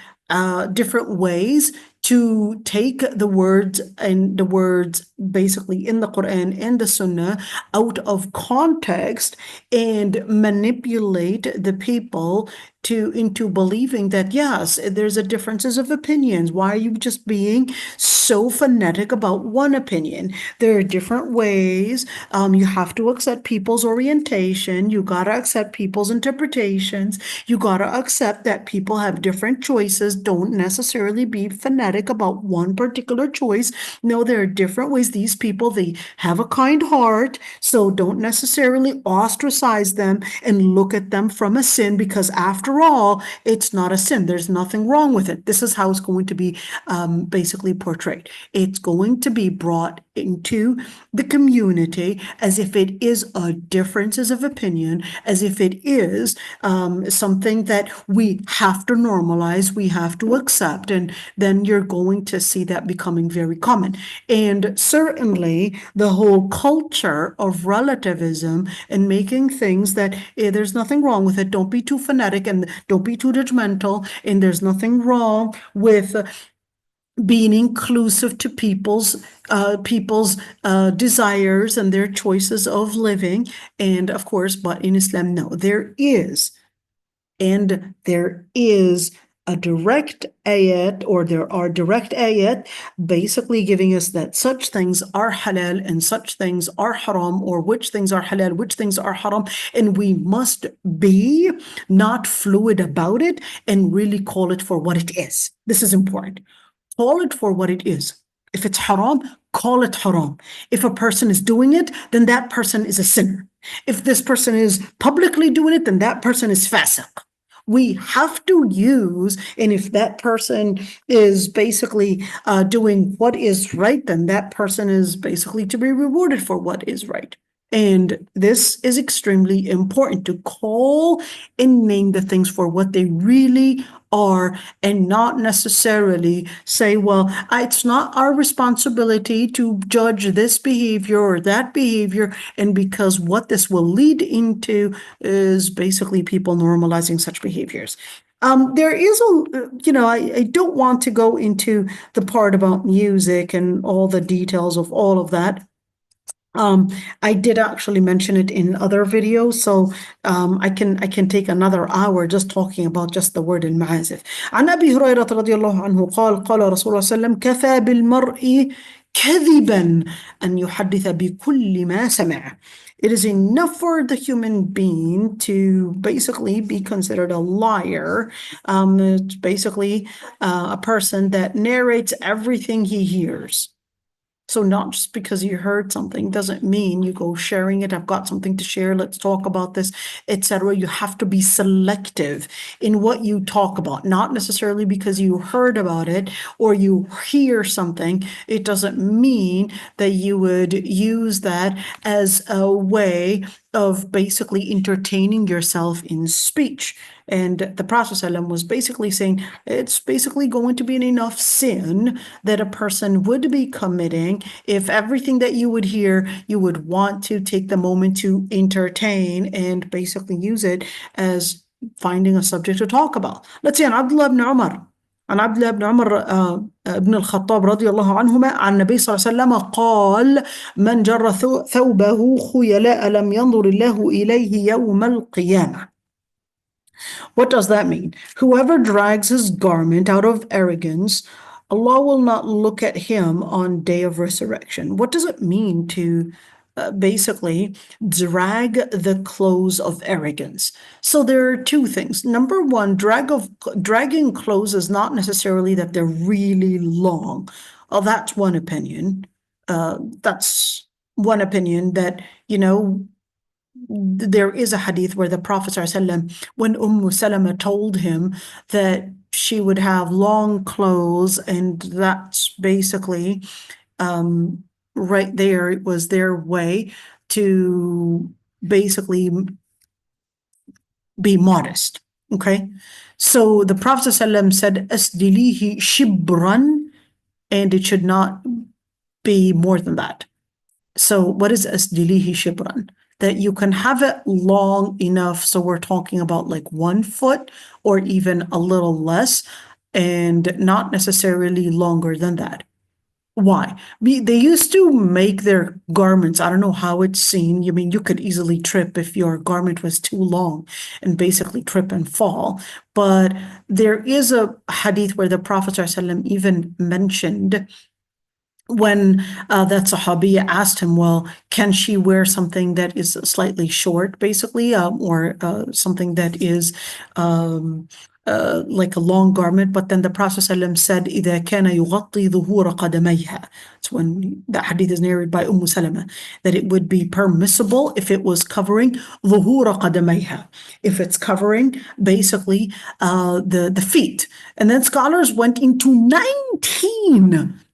ways to take the words basically in the Quran and the Sunnah out of context and manipulate the people into believing that, yes, there's a differences of opinions. Why are you just being so fanatic about one opinion? There are different ways. You have to accept people's orientation. You got to accept people's interpretations. You got to accept that people have different choices. Don't necessarily be fanatic about one particular choice. No, there are different ways. These people, they have a kind heart, so don't necessarily ostracize them and look at them from a sin, because after all, it's not a sin. There's nothing wrong with it. This is how it's going to be basically portrayed. It's going to be brought into the community as if it is a differences of opinion, as if it is something that we have to normalize, we have to accept, and then you're going to see that becoming very common. And certainly the whole culture of relativism and making things that there's nothing wrong with it, don't be too fanatic and don't be too judgmental, and there's nothing wrong with being inclusive to people's desires and their choices of living. And of course, but in Islam, no, there is a direct ayat, or there are direct ayat basically giving us that such things are halal and such things are haram, or which things are halal, which things are haram, and we must be not fluid about it and really call it for what it is. This is important. Call it for what it is. If it's haram, call it haram. If a person is doing it, then that person is a sinner. If this person is publicly doing it, then that person is fasiq. We have to use, and if that person is basically doing what is right, then that person is basically to be rewarded for what is right. And this is extremely important, to call and name the things for what they really are, and not necessarily say, well, it's not our responsibility to judge this behavior or that behavior, and because what this will lead into is basically people normalizing such behaviors. There is I don't want to go into the part about music and all the details of all of that. I did actually mention it in other videos, so I can take another hour just talking about just the word المعازف. عن أبي هريرة رضي الله عنه قال قال رسول الله صلى الله عليه وسلم كفى بالمرء كذبا أن يحدث بكل ما سمع. It is enough for the human being to basically be considered a liar. It's basically a person that narrates everything he hears. So not just because you heard something doesn't mean you go sharing it. I've got something to share. Let's talk about this, etc. You have to be selective in what you talk about, not necessarily because you heard about it or you hear something. It doesn't mean that you would use that as a way of basically entertaining yourself in speech. And the Prophet ﷺ was basically saying it's basically going to be an enough sin that a person would be committing if everything that you would hear, you would want to take the moment to entertain and basically use it as finding a subject to talk about. Let's say, Abdullah ibn Umar. عن عبد الله بن عمر ابن الخطاب رضي الله عنهما عن النبي صلى الله عليه وسلم قال من جر ثوبه خيلاء لم ينظر الله إليه يوم القيامة. What does that mean? Whoever drags his garment out of arrogance, Allah will not look at him on day of resurrection. What does it mean to basically drag the clothes of arrogance? So there are two things. Number one, dragging clothes is not necessarily that they're really long. Oh, that's one opinion. That's one opinion that, there is a hadith where the Prophet ﷺ, when Salama told him that she would have long clothes, and that's basically right there, it was their way to basically be modest. Okay, so the Prophet ﷺ said, "Asdilihi shibran," and it should not be more than that. So what is asdilihi shibran? That you can have it long enough, so we're talking about like 1 foot or even a little less, and not necessarily longer than that. Why? They used to make their garments, I don't know how it's seen. I mean, you could easily trip if your garment was too long and basically trip and fall. But there is a hadith where the Prophet ﷺ even mentioned when that Sahabiya asked him, well, can she wear something that is slightly short, basically, or something that is like a long garment? But then the Prophet ﷺ said, إِذَا كَانَ يُغَطِّي ظُهُورَ قَدَمَيْهَا. It's when that hadith is narrated by Salama, that it would be permissible if it was covering ظُهُورَ قَدَمَيْهَا, if it's covering basically the feet. And then scholars went into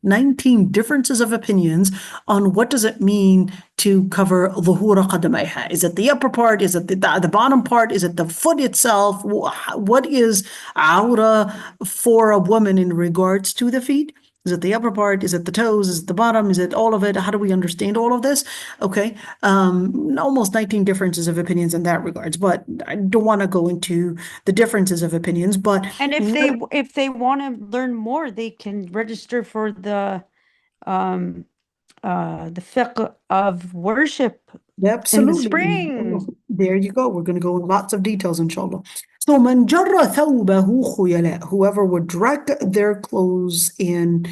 19 differences of opinions on what does it mean to cover ظهور قدميها. Is it the upper part? Is it the bottom part? Is it the foot itself? What is awra for a woman in regards to the feet? Is it the upper part? Is it the toes? Is it the bottom? Is it all of it? How do we understand all of this? Okay, almost 19 differences of opinions in that regards, but I don't want to go into the differences of opinions. But And if they want to learn more, they can register for the fiqh of worship absolutely. in the spring. There you go. We're going to go in lots of details, inshallah. So, man jarra thawbahu khuyala, whoever would drag their clothes in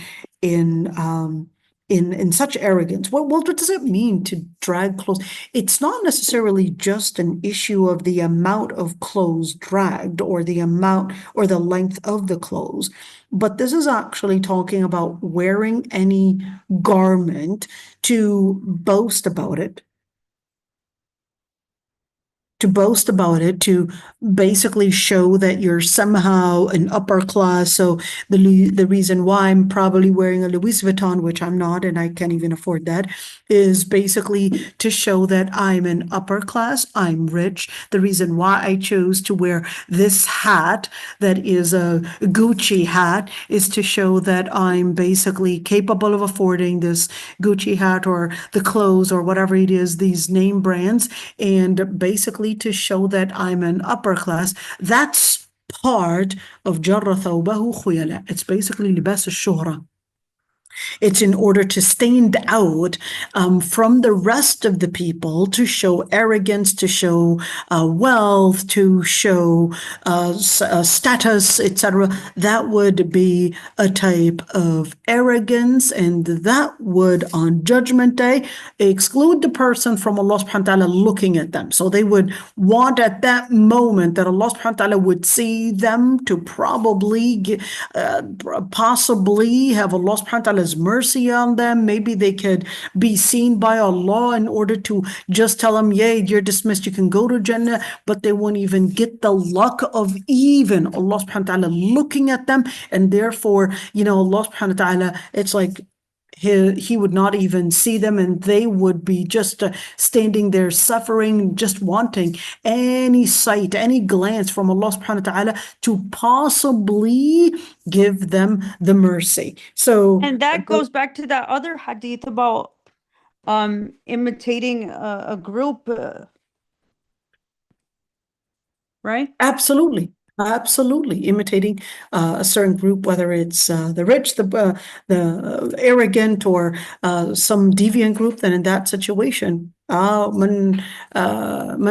such arrogance. What does it mean to drag clothes? It's not necessarily just an issue of the amount of clothes dragged or the amount or the length of the clothes, but this is actually talking about wearing any garment to boast about it. To basically show that you're somehow an upper class. So the reason why I'm probably wearing a Louis Vuitton, which I'm not, and I can't even afford that, is basically to show that I'm an upper class, I'm rich. The reason why I chose to wear this hat that is a Gucci hat is to show that I'm basically capable of affording this Gucci hat or the clothes or whatever it is, these name brands, and basically to show that I'm an upper class. That's part of jarra thawbahu khuyala. It's basically libas al-shuhra. It's in order to stand out from the rest of the people, to show arrogance, to show wealth, to show status, etc. That would be a type of arrogance, and that would, on Judgment Day, exclude the person from Allah subhanahu wa ta'ala looking at them. So they would want at that moment that Allah subhanahu wa ta'ala would see them, to probably possibly have Allah subhanahu wa ta'ala's mercy on them. Maybe they could be seen by Allah in order to just tell them, yay, you're dismissed, you can go to Jannah, but they won't even get the luck of even Allah subhanahu wa ta'ala looking at them. And therefore, Allah subhanahu wa ta'ala, it's like he would not even see them, and they would be just standing there suffering, just wanting any sight, any glance from Allah subhanahu wa ta'ala to possibly give them the mercy. So, And that goes back to that other hadith about imitating a group, right? absolutely. Absolutely, imitating a certain group, whether it's the rich, the arrogant, or some deviant group. Then in that situation, من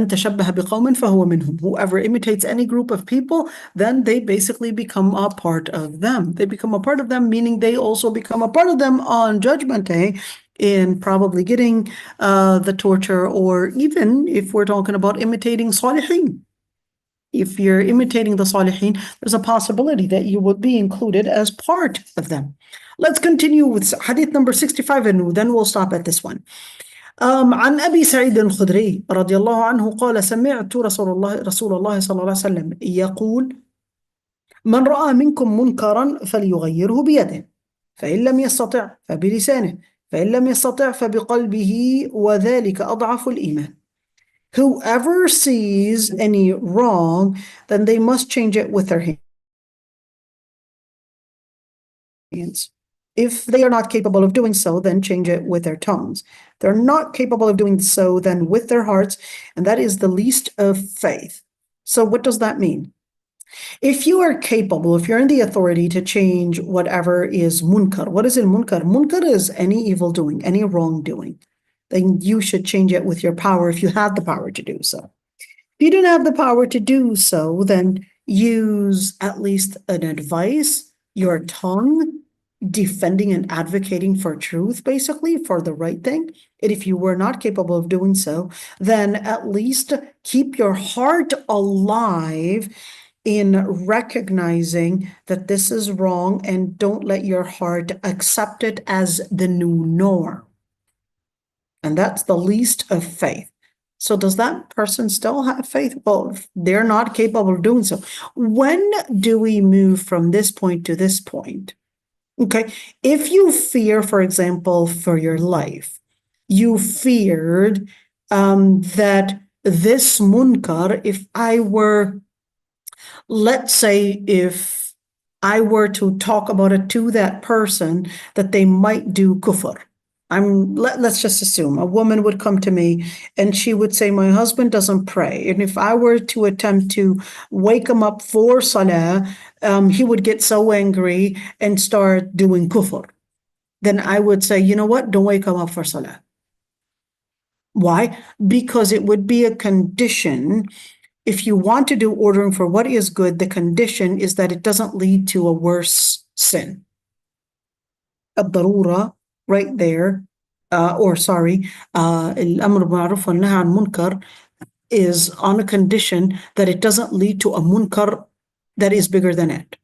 تشبه بقوم فهو منهم. Whoever imitates any group of people, then they basically become a part of them. They become a part of them, meaning they also become a part of them on Judgment Day, in probably getting the torture, or even if we're talking about imitating Salihin. If you're imitating the Salihin, there's a possibility that you would be included as part of them. Let's continue with hadith number 65, and then we'll stop at this one. عن أبي سعيد الخدري رضي الله عنه قال سمعت رسول الله صلى الله عليه وسلم يقول من رأى منكم منكرا فليغيره بيده فإن لم يستطع فبلسانه فإن لم يستطع فبقلبه وذلك أضعف الإيمان. Whoever sees any wrong, then they must change it with their hands. If they are not capable of doing so, then change it with their tongues. They're not capable of doing so, then with their hearts, and that is the least of faith. So what does that mean? If you are capable, if you're in the authority to change whatever is munkar, what is munkar? Munkar is any evil doing, any wrongdoing. Then you should change it with your power if you have the power to do so. If you don't have the power to do so, then use at least an advice, your tongue, defending and advocating for truth, basically, for the right thing. And if you were not capable of doing so, then at least keep your heart alive in recognizing that this is wrong, and don't let your heart accept it as the new norm. And that's the least of faith. So does that person still have faith? Well, they're not capable of doing so. When do we move from this point to this point? Okay, if you fear, for example, for your life, you feared that this munkar, if I were, let's say, if I were to talk about it to that person, that they might do kufr. Let's just assume a woman would come to me and she would say, my husband doesn't pray. And if I were to attempt to wake him up for salah, he would get so angry and start doing kufr. Then I would say, you know what? Don't wake him up for salah. Why? Because it would be a condition. If you want to do ordering for what is good, the condition is that it doesn't lead to a worse sin. الضرورة right there, الأمر بالمعروف والنهي عن المنكر is on a condition that it doesn't lead to a munkar that is bigger than it.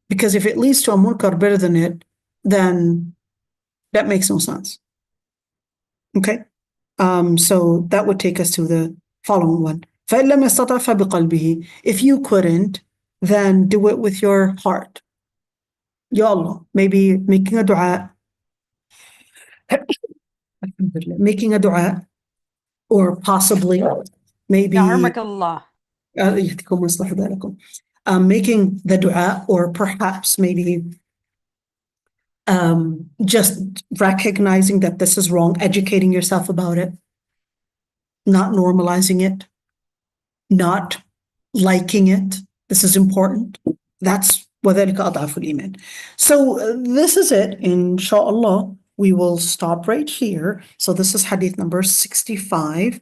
Because if it leads to a munkar better than it, then that makes no sense. Okay, so that would take us to the following one. فَإِنْ لَمْ يَسْتَطِعْ فَبِقَلْبِهِ. If you couldn't, then do it with your heart. Ya Allah, maybe making a dua, making a dua, or possibly maybe making the dua, or perhaps maybe just recognizing that this is wrong, educating yourself about it, not normalizing it, not liking it. This is important. That's وذلك أضعف الإيمان. So this is it, inshallah. We will stop right here. So this is hadith number 65.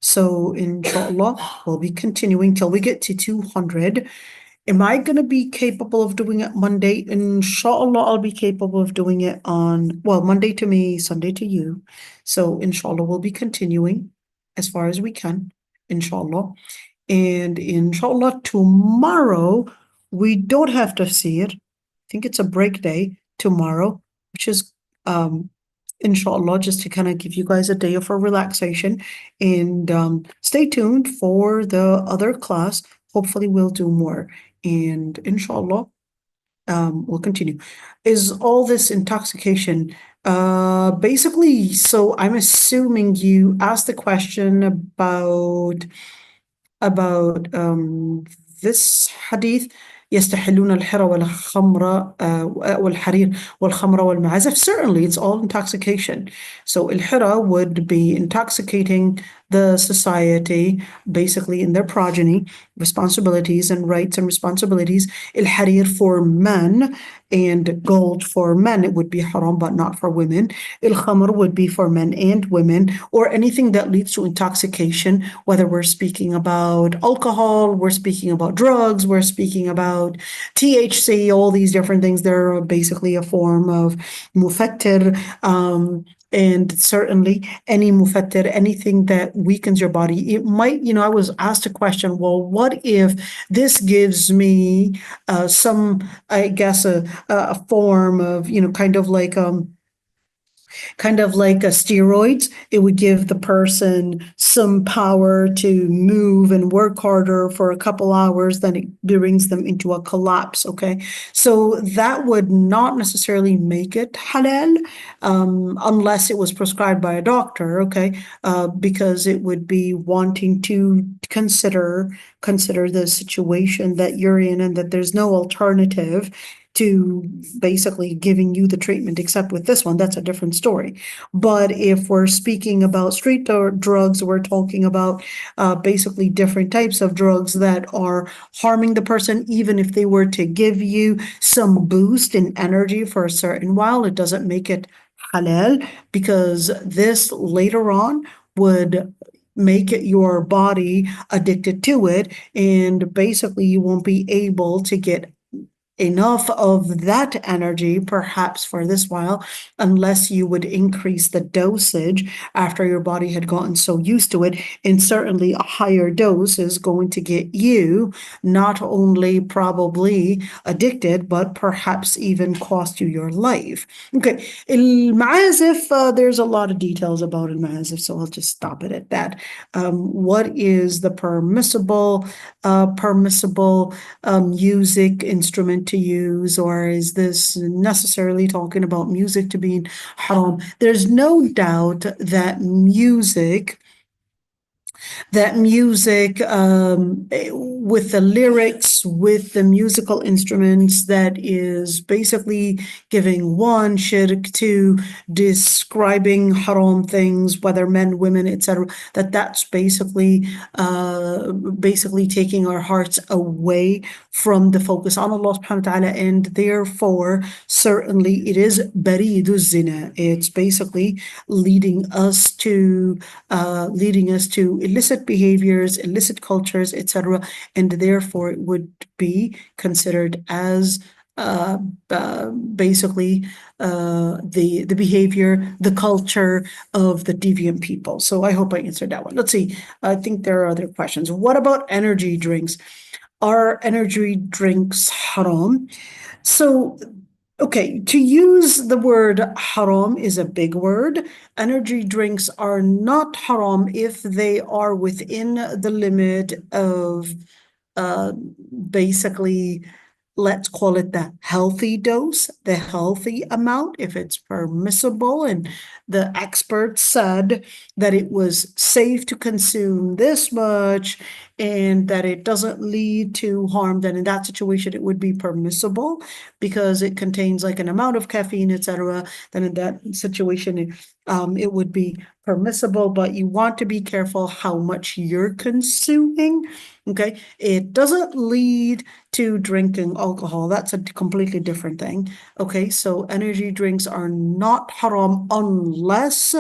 So inshallah, we'll be continuing till we get to 200. Am I going to be capable of doing it Monday? Inshallah, I'll be capable of doing it on, well, Monday to me, Sunday to you. So inshallah, we'll be continuing as far as we can, inshallah. And inshallah, tomorrow, we don't have to see it. I think it's a break day tomorrow, which is, inshallah, just to kind of give you guys a day of relaxation. And stay tuned for the other class. Hopefully, we'll do more. And inshallah, we'll continue. Is all this intoxication basically, so I'm assuming you asked the question about this hadith, يستحلون الحر والخمر والحرير والخمر والمعازف. Certainly, it's all intoxication. So al-hira would be intoxicating the society, basically in their progeny, responsibilities and rights and responsibilities. Al-harir for men and gold for men, it would be haram, but not for women. Al-khamr would be for men and women, or anything that leads to intoxication, whether we're speaking about alcohol, we're speaking about drugs, we're speaking about THC, all these different things. They're basically a form of mufattir, and certainly any mufattir, anything that weakens your body. It might, I was asked a question, well, what if this gives me some, I guess, a form of, kind of like a steroids. It would give the person some power to move and work harder for a couple hours, then it brings them into a collapse, okay? So that would not necessarily make it halal, unless it was prescribed by a doctor, okay? Because it would be wanting to consider the situation that you're in and that there's no alternative to basically giving you the treatment, except with this one, that's a different story. But if we're speaking about street drugs, we're talking about basically different types of drugs that are harming the person. Even if they were to give you some boost in energy for a certain while, it doesn't make it halal, because this later on would make your body addicted to it, and basically you won't be able to get enough of that energy, perhaps for this while, unless you would increase the dosage after your body had gotten so used to it. And certainly a higher dose is going to get you not only probably addicted, but perhaps even cost you your life. Okay, al-ma'azif, there's a lot of details about al-ma'azif, so I'll just stop it at that. What is the permissible music instrument to use, or is this necessarily talking about music to being haram? There's no doubt that music with the lyrics, with the musical instruments, that is basically giving one shirk, to describing haram things, whether men, women, etc., that's basically taking our hearts away from the focus on Allah subhanahu wa ta'ala, and therefore certainly it is baridu zina. It's basically leading us to illicit behaviors, illicit cultures, etc., and therefore it would be considered as basically the behavior, the culture of the deviant people. So I hope I answered that one. Let's see. I think there are other questions. What about energy drinks? Are energy drinks haram? So, okay, to use the word haram is a big word. Energy drinks are not haram if they are within the limit of basically, let's call it the healthy dose, the healthy amount, if it's permissible. And the experts said that it was safe to consume this much and that it doesn't lead to harm, then in that situation it would be permissible because it contains like an amount of caffeine, etc. Then in that situation it would be permissible, but you want to be careful how much you're consuming. Okay, it doesn't lead to drinking alcohol. That's a completely different thing. Okay, so energy drinks are not haram unless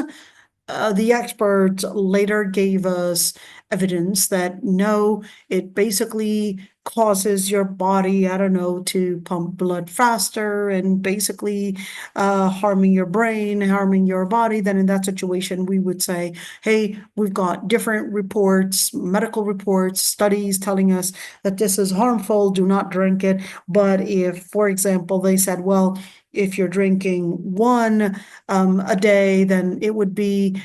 the experts later gave us evidence that no, it basically causes your body, I don't know, to pump blood faster and basically harming your brain, harming your body. Then in that situation, we would say, hey, we've got different reports, medical reports, studies telling us that this is harmful, do not drink it. But if, for example, they said, well, if you're drinking one a day, then it would be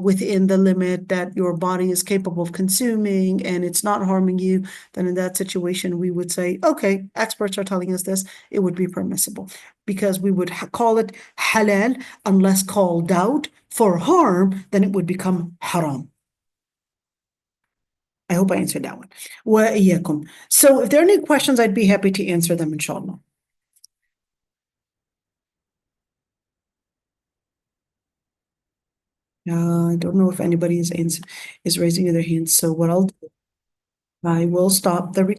within the limit that your body is capable of consuming and it's not harming you, then in that situation, we would say, okay, experts are telling us this, it would be permissible because we would call it halal unless called out for harm, then it would become haram. I hope I answered that one. وإياكم. So if there are any questions, I'd be happy to answer them, inshallah. I don't know if anybody is raising their hands. So what I'll do, I will stop the